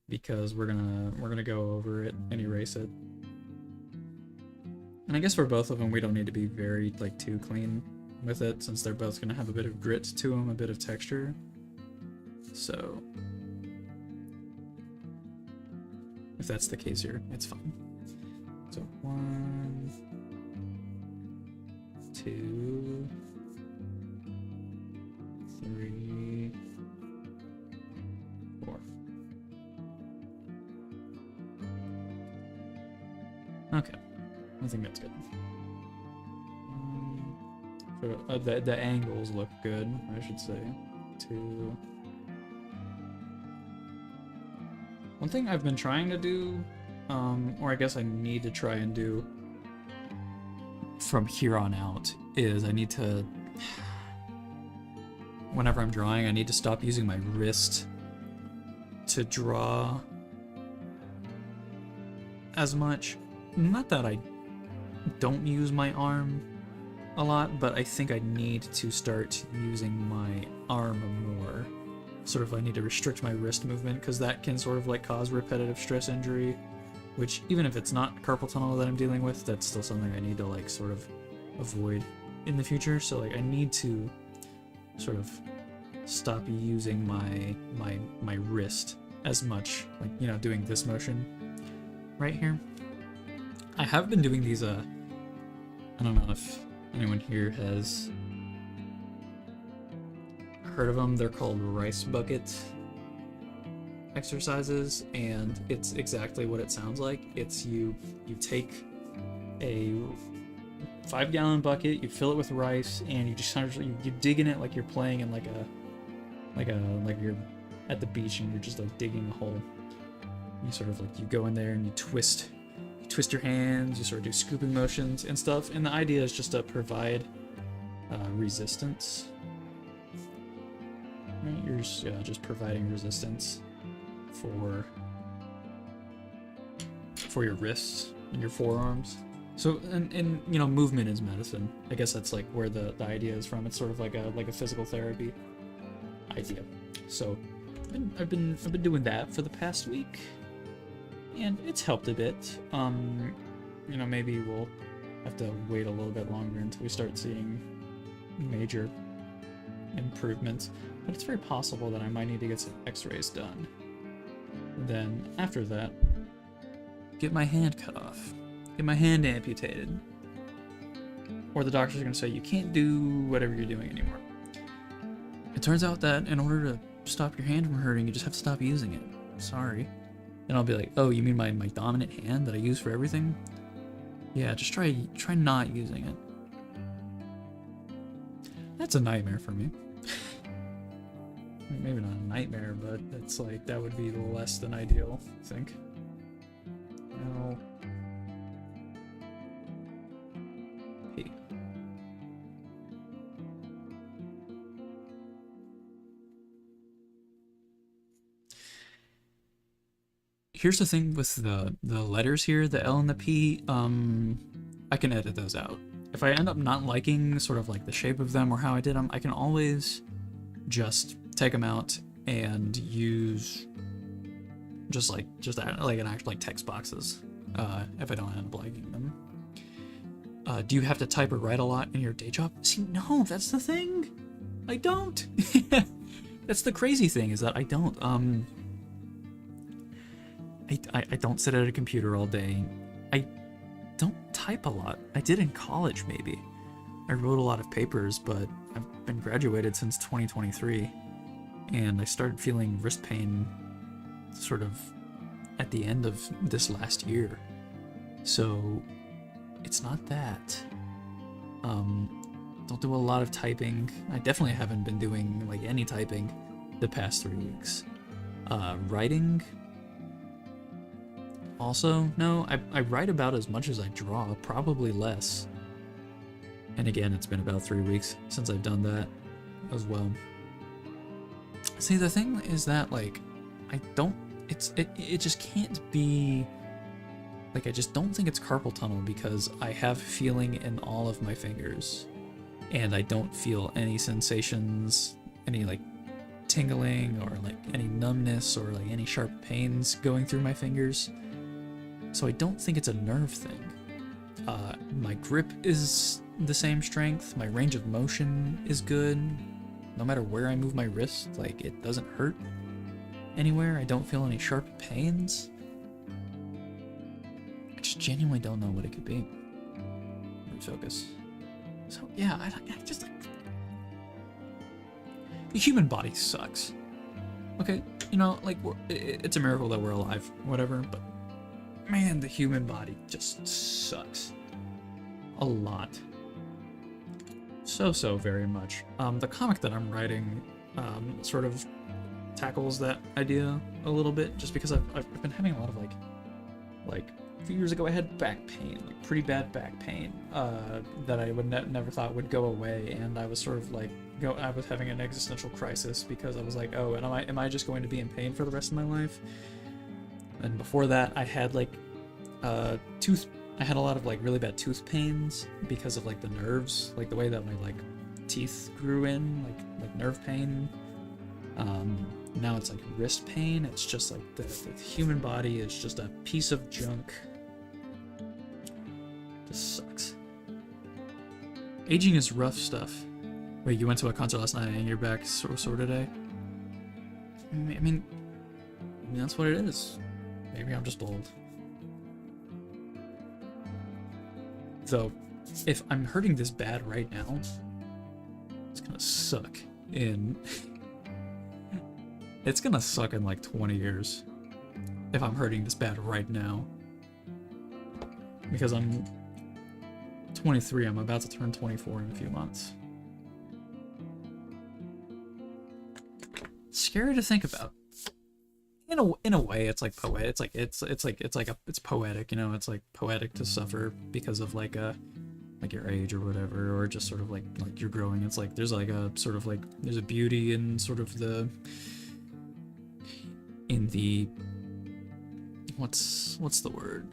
Speaker 1: because we're gonna go over it and erase it. And I guess for both of them, we don't need to be very too clean with it, since they're both gonna have a bit of grit to them, a bit of texture. So if that's the case here, it's fine. So 1, 2, 3, 4. Okay, I think that's good. So, the angles look good, I should say. 2. One thing I've been trying to do, or I guess I need to try and do from here on out, is I need to, whenever I'm drawing, I need to stop using my wrist to draw as much. Not that I don't use my arm a lot, but I think I need to start using my arm more. Sort of I need to restrict my wrist movement, because that can sort of cause repetitive stress injury, which even if it's not carpal tunnel that I'm dealing with, that's still something I need to sort of avoid in the future. So I need to sort of stop using my wrist as much, doing this motion right here. I have been doing these I don't know if anyone here has heard of them. They're called rice bucket exercises, and it's exactly what it sounds like. It's you take a 5-gallon bucket, you fill it with rice, and you just you dig in it like you're playing in like you're at the beach and you're just digging a hole. You sort of you go in there and you twist your hands, you sort of do scooping motions and stuff, and the idea is just to provide resistance. Right? You're just providing resistance for your wrists and your forearms. So, and movement is medicine. I guess that's where the idea is from. It's sort of like a physical therapy idea. So, I've been doing that for the past week, and it's helped a bit. Maybe we'll have to wait a little bit longer until we start seeing major improvements, but it's very possible that I might need to get some x-rays done. Then after that, get my hand cut off, get my hand amputated, or the doctors are going to say you can't do whatever you're doing anymore. It turns out that in order to stop your hand from hurting, you just have to stop using it. Sorry. And I'll be like, oh, you mean my dominant hand that I use for everything? Yeah, just try not using it. That's a nightmare for me. Maybe not a nightmare, but it's that would be less than ideal, I think. Now, P. Here's the thing with the letters here, the L and the P, I can edit those out. If I end up not liking sort of the shape of them or how I did them, I can always just take them out and use just an actual text boxes if I don't end up liking them. Do you have to type or write a lot in your day job? See, no, that's the thing. I don't. That's the crazy thing, is that I don't. I don't sit at a computer all day. I don't type a lot. I did in college, maybe. I wrote a lot of papers, but I've been graduated since 2023, and I started feeling wrist pain sort of at the end of this last year. So it's not that. Don't do a lot of typing. I definitely haven't been doing any typing the past 3 weeks. Writing, also, no. I write about as much as I draw, probably less. And again, it's been about 3 weeks since I've done that as well. See, the thing is that I don't, it just can't be Like, I just don't think it's carpal tunnel because I have feeling in all of my fingers. And I don't feel any sensations, any, like, tingling or, like, any numbness or, like, any sharp pains going through my fingers. So I don't think it's a nerve thing. My grip is the same strength. My range of motion is good. No matter where I move my wrist, like, it doesn't hurt anywhere. I don't feel any sharp pains. I just genuinely don't know what it could be. Refocus. So, yeah, I just... The human body sucks. Okay, you know, like, it's a miracle that we're alive, whatever, but man, the human body just sucks. A lot. So very much. The comic that I'm writing sort of tackles that idea a little bit, just because I've been having a lot of, like a few years ago I had back pain, like pretty bad back pain, that I would never thought would go away, and I was sort of like, I was having an existential crisis because I was like, oh, and am I just going to be in pain for the rest of my life? And before that, I had like I had a lot of like really bad tooth pains because of like the nerves, like the way that my like teeth grew in, like nerve pain. Now it's like wrist pain. It's just like the human body is just a piece of junk. Just sucks. Aging is rough stuff. Wait, you went to a concert last night and you're back sore today? I mean, that's what it is. Maybe I'm just old. Though, if I'm hurting this bad right now, it's gonna suck in... It's gonna suck in like 20 years. If I'm hurting this bad right now. Because I'm 23, I'm about to turn 24 in a few months. Scary to think about. In a way, it's like poetic. It's poetic, you know. It's like poetic to suffer because of like your age or whatever, or just sort of like you're growing. It's like there's like a sort of like there's a beauty in sort of the what's the word?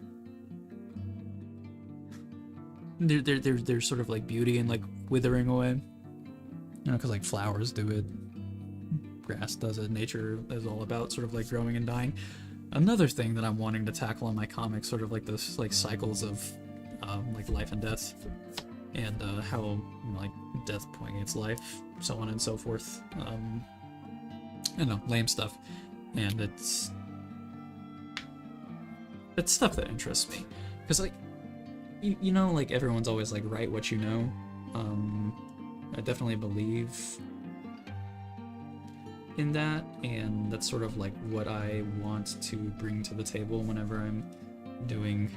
Speaker 1: There's sort of like beauty in like withering away, you know, because like flowers do it. Grass does it. Nature is all about sort of like growing and dying. Another thing that I'm wanting to tackle in my comics, sort of like those like cycles of like life and death, and how, you know, like death points life, so on and so forth. You know, lame stuff, and it's stuff that interests me, because like you know, like everyone's always like write what you know. I definitely believe in that, and that's sort of like what I want to bring to the table whenever I'm doing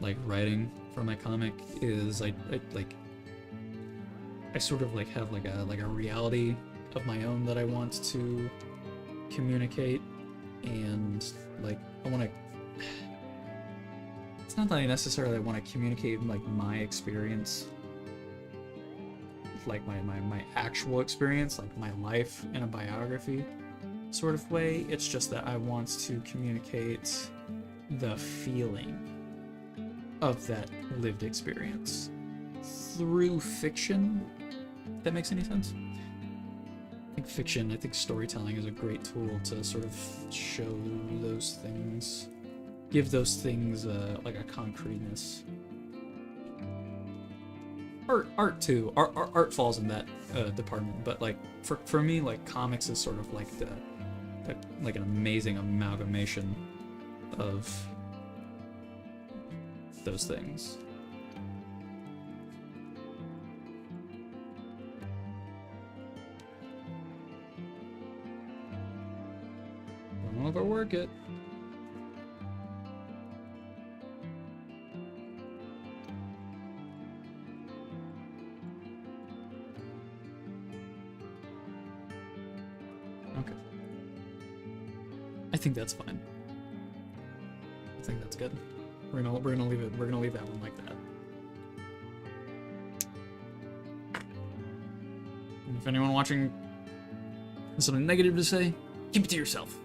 Speaker 1: like writing for my comic. Is I sort of like have like a reality of my own that I want to communicate, and like I want to, it's not that I necessarily want to communicate like my experience, like my actual experience, like my life in a biography sort of way. It's just that I want to communicate the feeling of that lived experience through fiction, if that makes any sense. I think storytelling is a great tool to sort of show those things, give those things like a concreteness. Art too. Art falls in that department, but like for me, like comics is sort of like like an amazing amalgamation of those things. Don't overwork it. Okay. I think that's fine. I think that's good. We're gonna leave it. We're gonna leave that one like that. And if anyone watching has something negative to say, keep it to yourself.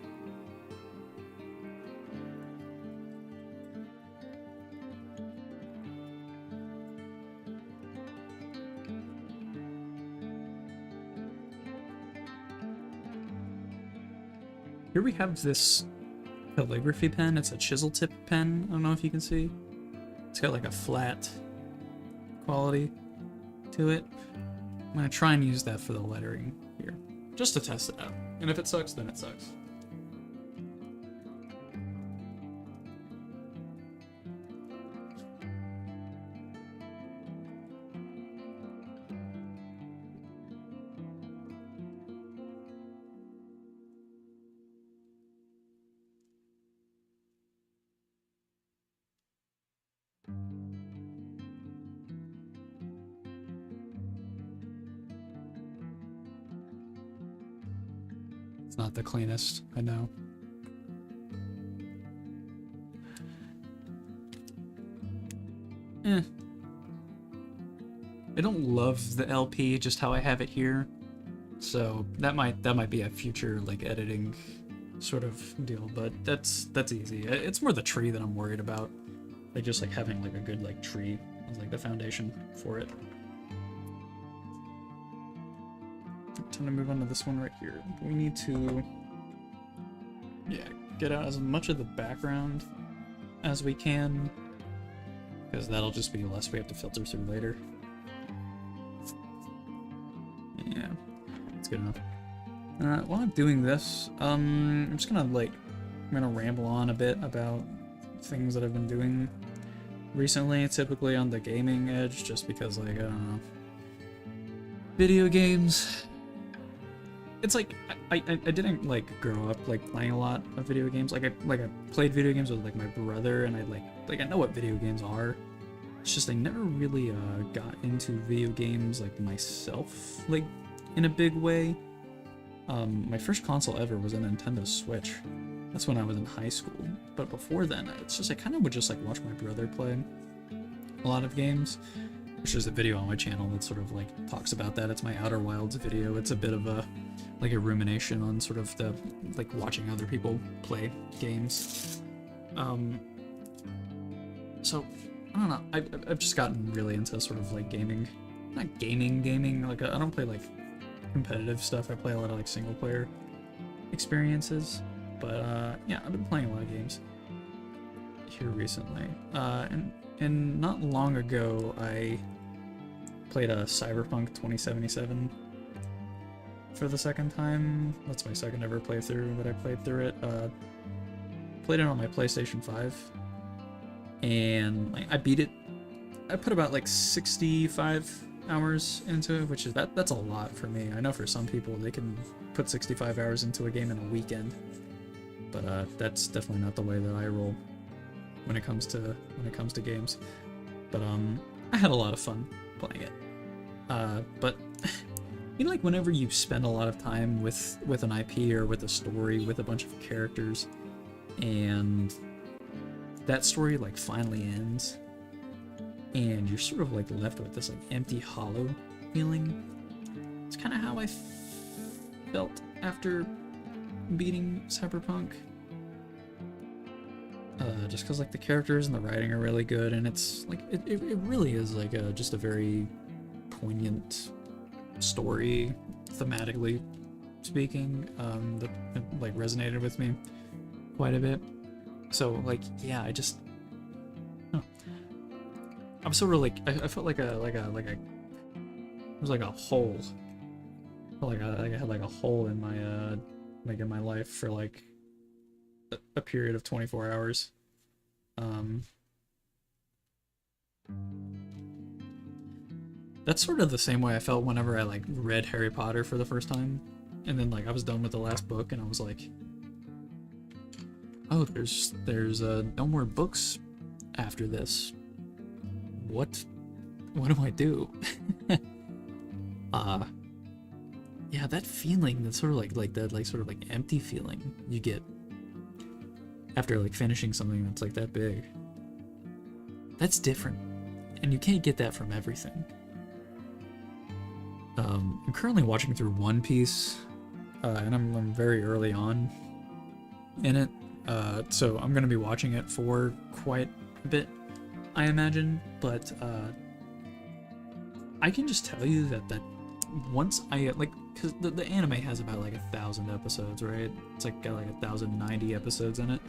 Speaker 1: Here we have this calligraphy pen. It's a chisel tip pen. I don't know if you can see. It's got like a flat quality to it. I'm gonna try and use that for the lettering here, just to test it out. And if it sucks, then it sucks. It's not the cleanest, I know. I don't love the LP just how I have it here, so that might be a future like editing sort of deal, but that's easy. It's more the tree that I'm worried about, like just like having like a good like tree as like the foundation for it. Time to move on to this one right here. We need to, yeah, get out as much of the background as we can, because that'll just be less we have to filter through later. Yeah, that's good enough. While I'm doing this, I'm just gonna I'm gonna ramble on a bit about things that I've been doing recently, typically on the gaming edge, just because like, I don't know, video games. It's like I didn't like grow up like playing a lot of video games. Like I played video games with like my brother, and I know what video games are. It's just I never really got into video games like myself, like in a big way. My first console ever was a Nintendo Switch. That's when I was in high school. But before then, it's just I kind of would just like watch my brother play a lot of games. There's a video on my channel that sort of like talks about that. It's my Outer Wilds video. It's a bit of a like a rumination on sort of the like watching other people play games. So I don't know. I've just gotten really into sort of like gaming, not gaming. Like I don't play like competitive stuff. I play a lot of like single player experiences. But yeah, I've been playing a lot of games here recently. And not long ago, I played a Cyberpunk 2077 for the second time. That's my second ever playthrough that I played through it. Played it on my PlayStation 5, and like, I beat it. I put about like 65 hours into it, which is that's a lot for me. I know for some people they can put 65 hours into a game in a weekend, but that's definitely not the way that I roll when it comes to games. But I had a lot of fun playing it. But you know, like whenever you spend a lot of time with an IP or with a story with a bunch of characters, and that story like finally ends, and you're sort of like left with this like empty, hollow feeling. It's kind of how I felt after beating Cyberpunk. Just because like the characters and the writing are really good, and it's like it really is like just a very poignant story, thematically speaking, that like resonated with me quite a bit. So like yeah, I was sort of like I felt like it was like a hole. Like I had like a hole in my like in my life for like a period of 24 hours. That's sort of the same way I felt whenever I like read Harry Potter for the first time, and then like I was done with the last book, and I was like, oh, there's no more books after this. What do I do? Yeah, that feeling, that sort of like that like sort of like empty feeling you get after like finishing something that's like that big. That's different, and you can't get that from everything. I'm currently watching through One Piece, and I'm very early on in it, so I'm gonna be watching it for quite a bit, I imagine. But I can just tell you that once I like, because the anime has about like 1,000 episodes, right? It's like got like 1,090 episodes in it.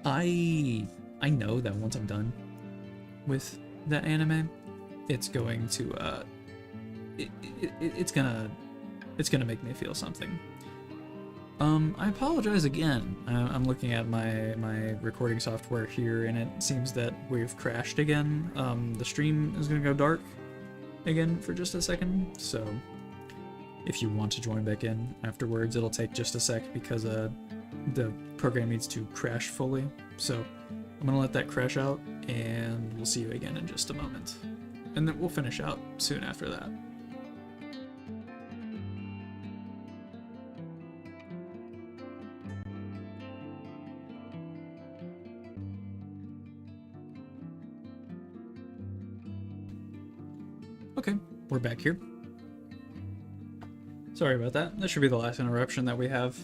Speaker 1: I know that once I'm done with that anime, it's going to it's gonna make me feel something. I apologize again. I'm looking at my recording software here, and it seems that we've crashed again. The stream is gonna go dark again for just a second, so if you want to join back in afterwards, it'll take just a sec because the program needs to crash fully. So I'm gonna let that crash out, and we'll see you again in just a moment. And then we'll finish out soon after that. Okay, we're back here. Sorry about that. That should be the last interruption that we have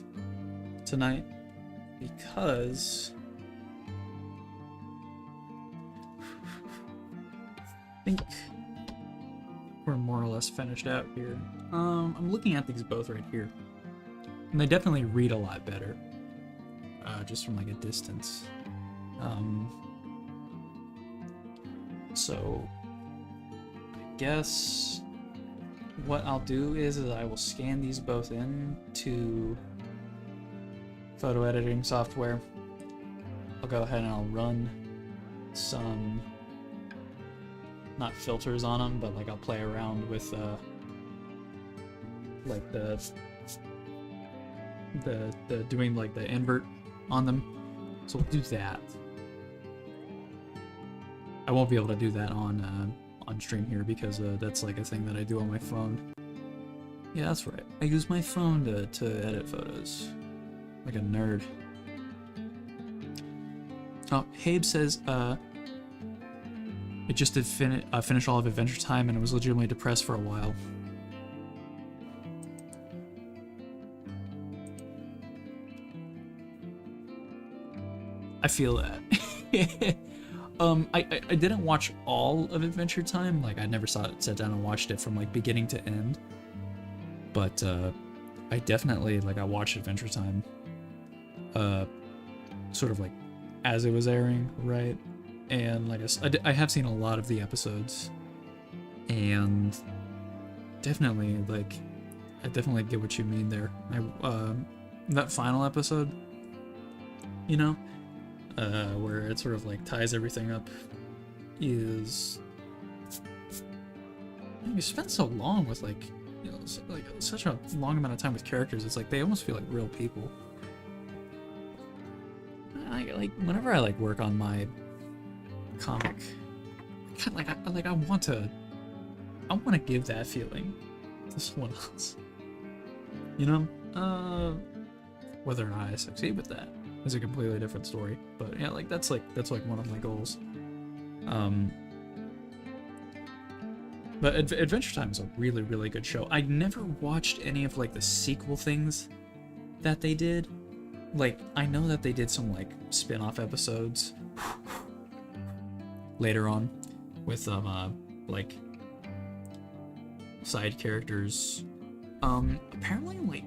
Speaker 1: tonight, because I think we're more or less finished out here. I'm looking at these both right here, and they definitely read a lot better, just from like a distance. So I guess what I'll do is I will scan these both in to photo editing software. I'll go ahead and I'll run some, not filters on them, but like I'll play around with like the doing like the invert on them. So we'll do that. I won't be able to do that on stream here because that's like a thing that I do on my phone. Yeah, that's right. I use my phone to edit photos. Like a nerd. Oh, Habe says, it just did finish all of Adventure Time and it was legitimately depressed for a while. I feel that. I didn't watch all of Adventure Time. Like, I never sat down and watched it from like beginning to end. But I definitely, like, I watched Adventure Time sort of like as it was airing, right? And like I have seen a lot of the episodes, and definitely like I definitely get what you mean there. That final episode, you know, where it sort of like ties everything up, is you spend so long with like, you know, like such a long amount of time with characters. It's like they almost feel like real people. Like whenever I like work on my comic, I want to give that feeling to someone else. You know, whether or not I succeed with that is a completely different story. But yeah, like that's one of my goals. But Adventure Time is a really, really good show. I never watched any of like the sequel things that they did. Like, I know that they did some like spin-off episodes later on with like side characters. Apparently like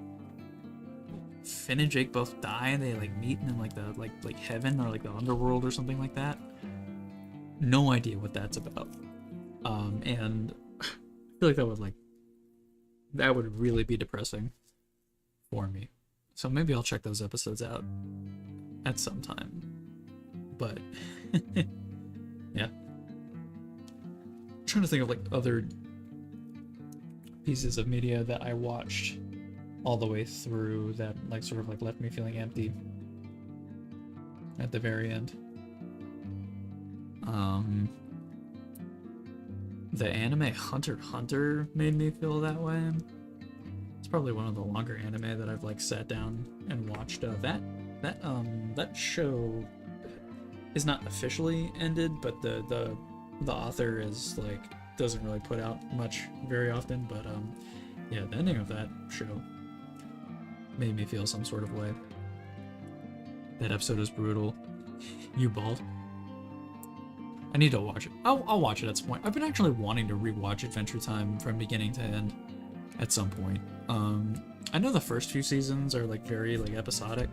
Speaker 1: Finn and Jake both die and they like meet in like the like heaven or like the underworld or something like that. No idea what that's about. And I feel like that would really be depressing for me. So maybe I'll check those episodes out at some time. But yeah. I'm trying to think of like other pieces of media that I watched all the way through that like sort of like left me feeling empty at the very end. The anime Hunter x Hunter made me feel that way. It's probably one of the longer anime that I've like sat down and watched. That show is not officially ended, but the author is like doesn't really put out much very often. But yeah, the ending of that show made me feel some sort of way. That episode is brutal. You bald? I need to watch it. I'll watch it at some point. I've been actually wanting to rewatch Adventure Time from beginning to end. at some point. I know the first few seasons are like very like episodic.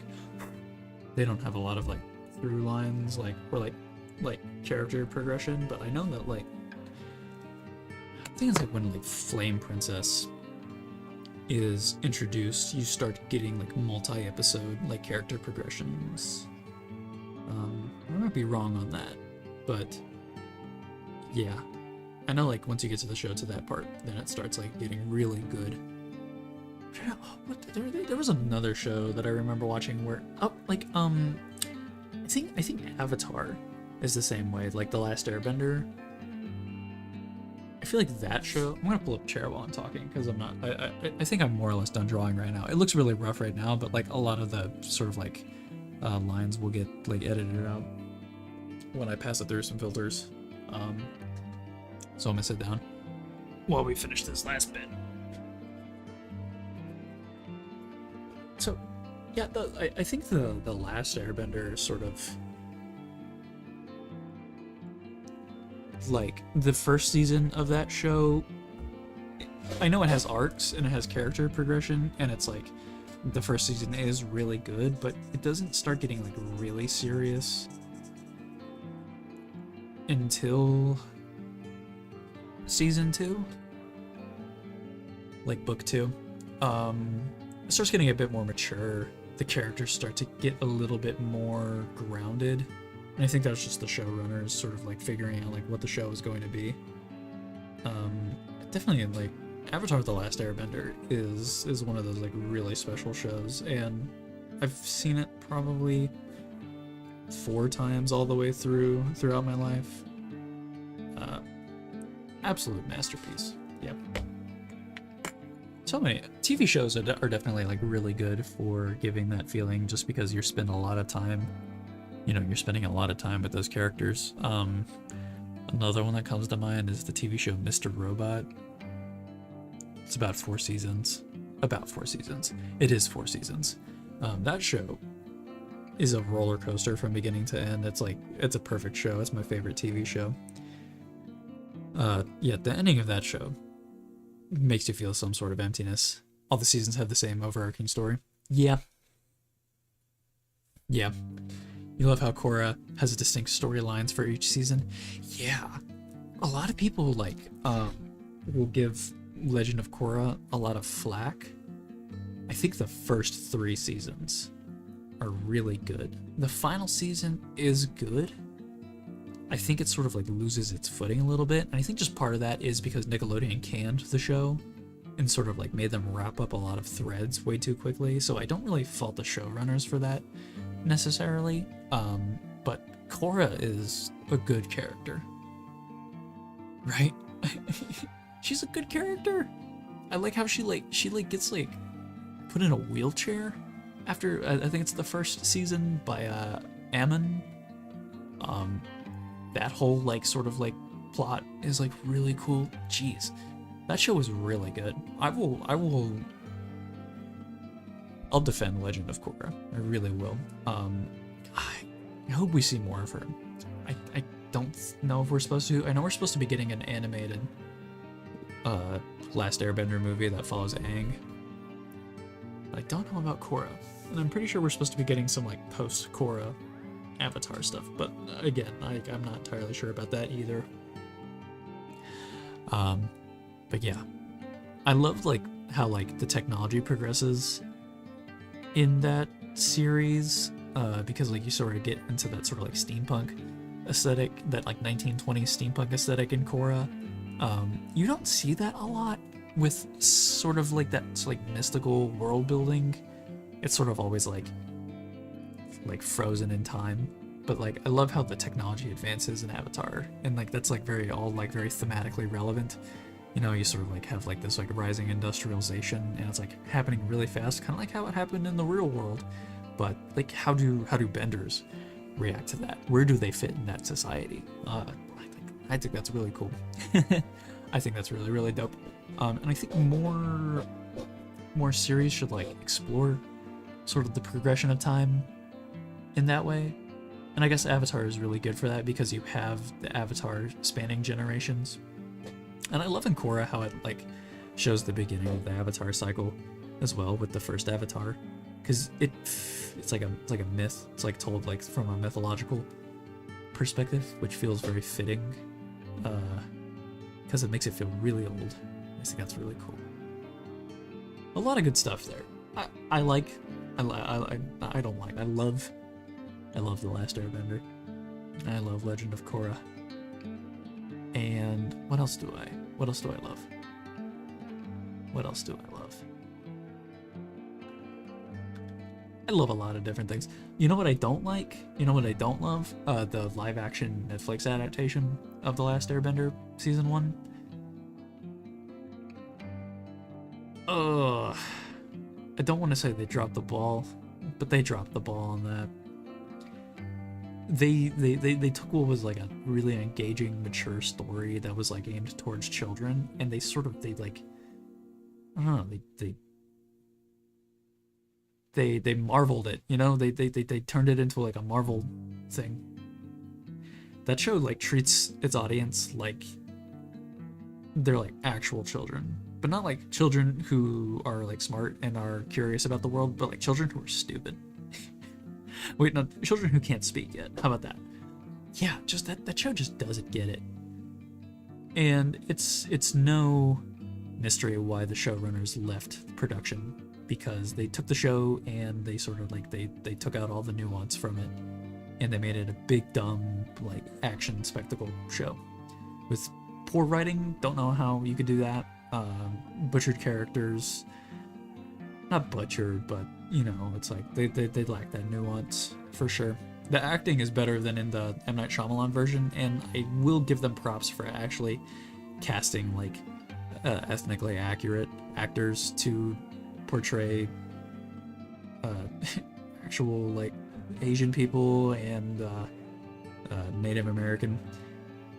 Speaker 1: They don't have a lot of like through lines or character progression, but I know that like I think it's like when like Flame Princess is introduced, you start getting like multi-episode like character progressions. I might be wrong on that, but yeah, I know like once you get to the show to that part, then it starts like getting really good. There was another show that I remember watching where I think Avatar is the same way, like The Last Airbender. I feel like that show. I'm gonna pull up a chair while I'm talking because I'm not. I think I'm more or less done drawing right now. It looks really rough right now, but like a lot of the sort of like lines will get like edited out when I pass it through some filters. So I'm gonna sit down while we finish this last bit. So, yeah, I think the Last Airbender is sort of like the first season of that show. I know it has arcs and it has character progression, and it's like the first season is really good, but it doesn't start getting like really serious until season 2, like book 2. It starts getting a bit more mature. The characters start to get a little bit more grounded, and I think that's just the showrunners sort of like figuring out like what the show is going to be. Definitely like Avatar: The Last Airbender is one of those like really special shows, and I've seen it probably 4 times all the way throughout my life. Absolute masterpiece. Yep. So many TV shows are definitely like really good for giving that feeling, just because you're spending a lot of time, you're spending a lot of time with those characters. Another one that comes to mind is the TV show Mr. Robot. It's about 4 seasons. It is 4 seasons. That show is a roller coaster from beginning to end. It's a perfect show. It's my favorite TV show. Yeah, the ending of that show makes you feel some sort of emptiness. All the seasons have the same overarching story. Yeah. You love how Korra has distinct storylines for each season. Yeah. A lot of people will give Legend of Korra a lot of flack. I think the first 3 seasons are really good. The final season is good. I think it sort of like loses its footing a little bit, and I think just part of that is because Nickelodeon canned the show and sort of like made them wrap up a lot of threads way too quickly, so I don't really fault the showrunners for that necessarily. But Korra is a good character, right? She's a good character. I like how she gets like put in a wheelchair after I think it's the first season by Ammon. That whole like sort of like plot is like really cool. Jeez, that show was really good. I'll defend Legend of Korra. I really will. I hope we see more of her. I don't know if we're supposed to. I know we're supposed to be getting an animated Last Airbender movie that follows Aang, but I don't know about Korra, and I'm pretty sure we're supposed to be getting some like post Korra Avatar stuff, but again, I'm not entirely sure about that either. But yeah, I love like how like the technology progresses in that series, because like you sort of get into that sort of like steampunk aesthetic, that like 1920s steampunk aesthetic in Korra. You don't see that a lot with sort of like that like mystical world building. It's sort of always like frozen in time, but like I love how the technology advances in Avatar, and like that's like very thematically relevant. You sort of like have like this like rising industrialization, and it's like happening really fast, kind of like how it happened in the real world. But like how do benders react to that? Where do they fit in that society? I think that's really cool. I think that's really, really dope. And I think more series should like explore sort of the progression of time in that way. And I guess Avatar is really good for that because you have the Avatar spanning generations. And I love in Korra how it like
Speaker 2: shows the beginning of the Avatar cycle as well with the first Avatar, because it's like a myth. It's like told like from a mythological perspective, which feels very fitting, because it makes it feel really old. I think that's really cool. A lot of good stuff there. I love The Last Airbender. I love Legend of Korra. And what else do I love? What else do I love? I love a lot of different things. You know what I don't like? You know what I don't love? The live action Netflix adaptation of The Last Airbender season 1. I don't want to say they dropped the ball, but they dropped the ball on that. They took what was like a really engaging, mature story that was like aimed towards children, and they marveled it, you know? They turned it into like a Marvel thing. That show like treats its audience like they're like actual children, but not like children who are like smart and are curious about the world, but like children who are stupid. Wait, no, children who can't speak yet. How about that? Yeah, just that show just doesn't get it. And it's no mystery why the showrunners left production, because they took the show and they sort of like they took out all the nuance from it, and they made it a big dumb like action spectacle show with poor writing. Don't know how you could do that. Butchered characters, not butchered, but you know, it's like they lack that nuance for sure. The acting is better than in the M. Night Shyamalan version, and I will give them props for actually casting like ethnically accurate actors to portray actual like Asian people and Native American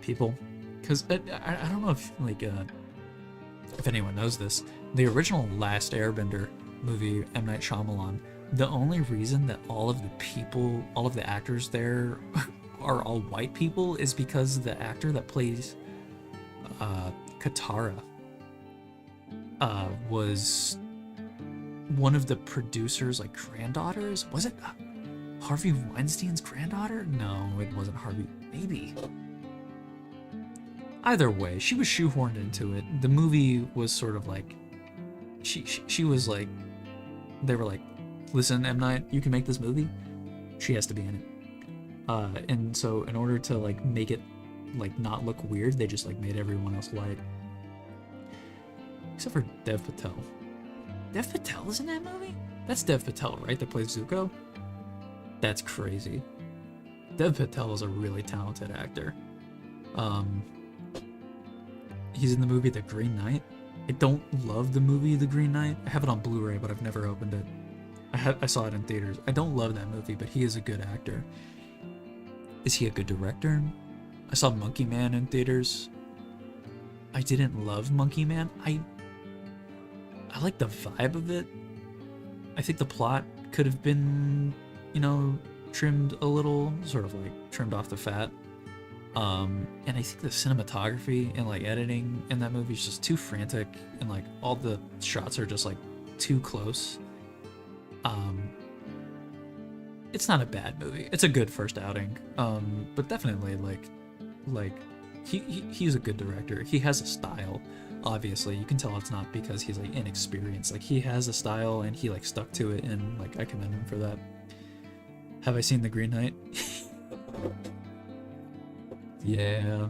Speaker 2: people. Because I don't know if like if anyone knows this, the original Last Airbender movie, M. Night Shyamalan, the only reason that all of the actors there are all white people is because the actor that plays Katara was one of the producers' like granddaughters. Was it Harvey Weinstein's granddaughter? No, it wasn't Harvey. Maybe. Either way, she was shoehorned into it. The movie was sort of like she was like, they were like, listen, M. Night, you can make this movie. She has to be in it. And so in order to like make it like not look weird, they just like made everyone else white. Except for Dev Patel. Dev Patel is in that movie? That's Dev Patel, right? That plays Zuko? That's crazy. Dev Patel is a really talented actor. He's in the movie The Green Knight. I don't love the movie The Green Knight. I have it on Blu-ray, but I've never opened it. I saw it in theaters. I don't love that movie, but he is a good actor. Is he a good director? I saw Monkey Man in theaters. I didn't love Monkey Man. I like the vibe of it. I think the plot could have been, you know, trimmed a little, sort of like trimmed off the fat. And I think the cinematography and like editing in that movie is just too frantic, and like all the shots are just like too close. It's not a bad movie. It's a good first outing. But definitely like he's a good director. He has a style. Obviously, you can tell it's not because he's like inexperienced. Like he has a style and he like stuck to it, and like I commend him for that. Have I seen The Green Knight? Yeah.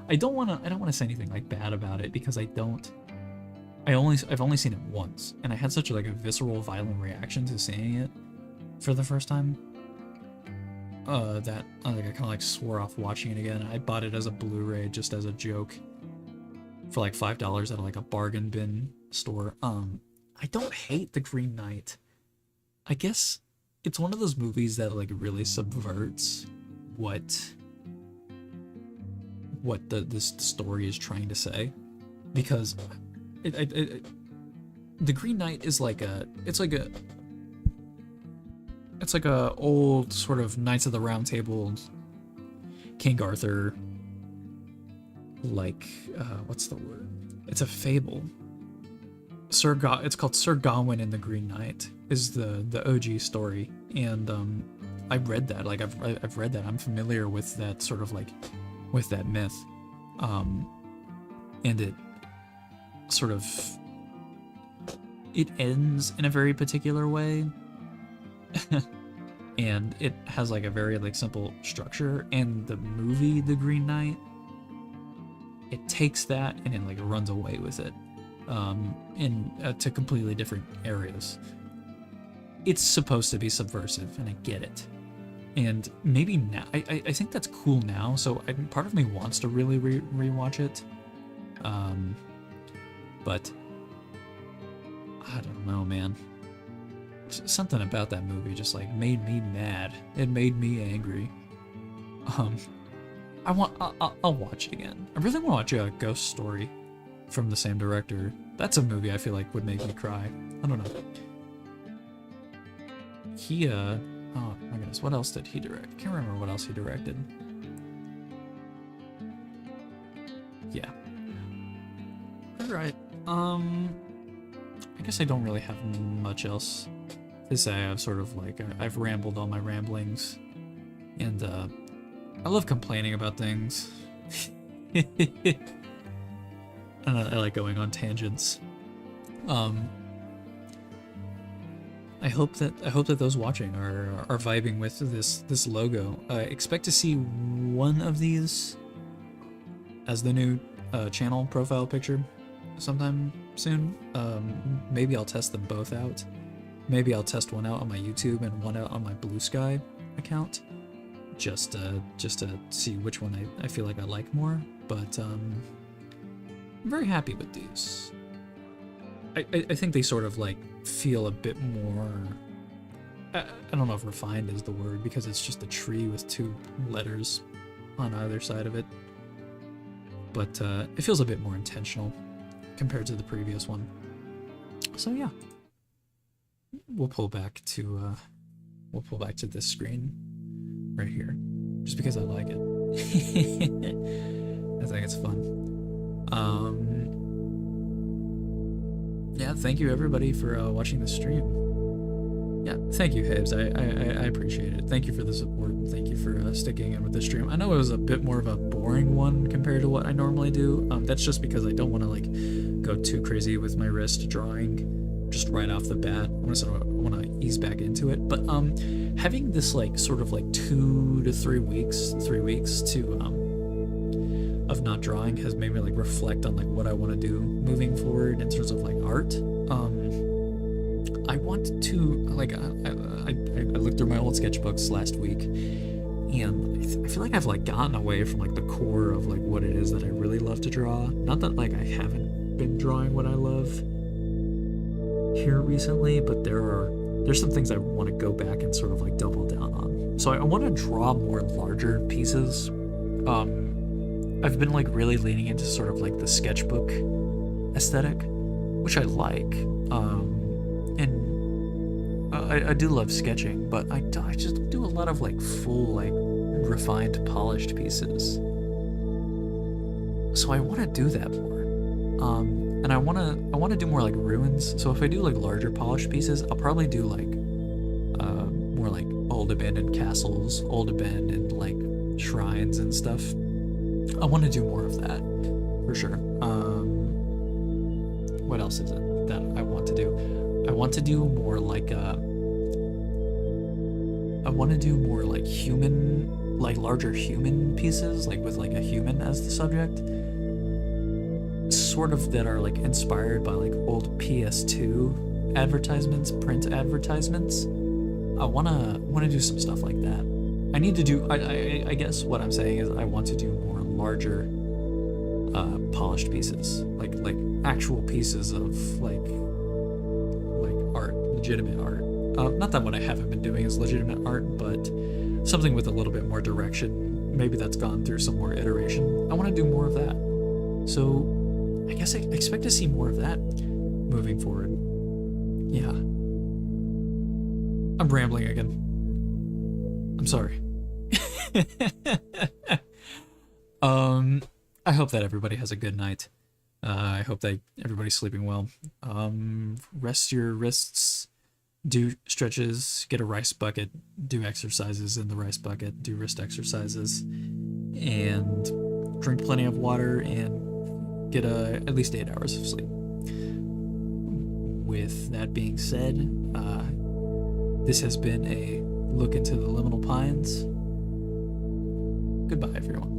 Speaker 2: I don't want to say anything like bad about it, because I've only seen it once, and I had such like a visceral, violent reaction to seeing it for the first time that I kind of like swore off watching it again. I bought it as a Blu-ray just as a joke for like $5 at like a bargain bin store. I don't hate The Green Knight. I guess it's one of those movies that like really subverts what this story is trying to say, because The Green Knight is like it's like a old sort of Knights of the Round Table, King Arthur, like what's the word? It's a fable. It's called Sir Gawain and the Green Knight is the OG story, and I read that. Like I've read that. I'm familiar with that sort of like with that myth, and it sort of it ends in a very particular way, and it has like a very like simple structure. And the movie The Green Knight, it takes that and it like runs away with it, to completely different areas. It's supposed to be subversive, and I get it. And maybe now, I think that's cool now. So part of me wants to really rewatch it, but I don't know, man. Something about that movie just like made me mad. It made me angry. I'll watch it again. I really want to watch a Ghost Story from the same director. That's a movie I feel like would make me cry. I don't know. Oh my goodness, what else did he direct? I can't remember what else he directed. Yeah. Alright, I guess I don't really have much else to say. I've sort of like, I've rambled all my ramblings, and I love complaining about things. I like going on tangents. I hope that those watching are vibing with this logo. I expect to see one of these as the new channel profile picture sometime soon. Maybe I'll test them both out. Maybe I'll test one out on my YouTube and one out on my Blue Sky account, just to see which one I feel like I like more. But I'm very happy with these. I think they sort of like feel a bit more, I don't know if refined is the word, because it's just a tree with two letters on either side of it, but it feels a bit more intentional compared to the previous one. So yeah, we'll pull back to this screen right here, just because I like it. I think it's fun. Yeah, thank you everybody for watching the stream. Yeah, thank you, Hibbs. I appreciate it. Thank you for the support. Thank you for sticking in with the stream. I know it was a bit more of a boring one compared to what I normally do. That's just because I don't want to like go too crazy with my wrist drawing just right off the bat. I want to ease back into it. But having this like sort of like 2 to 3 weeks to of not drawing has made me like reflect on like what I want to do moving forward in terms of like art. I want to like I looked through my old sketchbooks last week, and I feel like I've like gotten away from like the core of like what it is that I really love to draw. Not that like I haven't been drawing what I love here recently, but there's some things I want to go back and sort of like double down on. So I want to draw more larger pieces. I've been like really leaning into sort of like the sketchbook aesthetic, which I like, and I do love sketching, but I just do a lot of like full, like refined, polished pieces. So I want to do that more, and I want to do more like ruins. So if I do like larger polished pieces, I'll probably do like more like old abandoned castles, old abandoned like shrines and stuff. I want to do more of that, for sure. What else is it that I want to do? I want to do more like human, like larger human pieces, like with like a human as the subject, sort of, that are like inspired by like old PS2 advertisements, print advertisements. I wanna do some stuff like that. I need to do. I guess what I'm saying is I want to do more larger, polished pieces, like actual pieces of like art, legitimate art. Not that what I haven't been doing is legitimate art, but something with a little bit more direction. Maybe that's gone through some more iteration. I want to do more of that. So I guess I expect to see more of that moving forward. Yeah. I'm rambling again. I'm sorry. I hope that everybody has a good night. I hope that everybody's sleeping well. Rest your wrists, do stretches, get a rice bucket, do exercises in the rice bucket, do wrist exercises, and drink plenty of water and get at least 8 hours of sleep. With that being said, this has been a look into the Liminal Pines. Goodbye, everyone.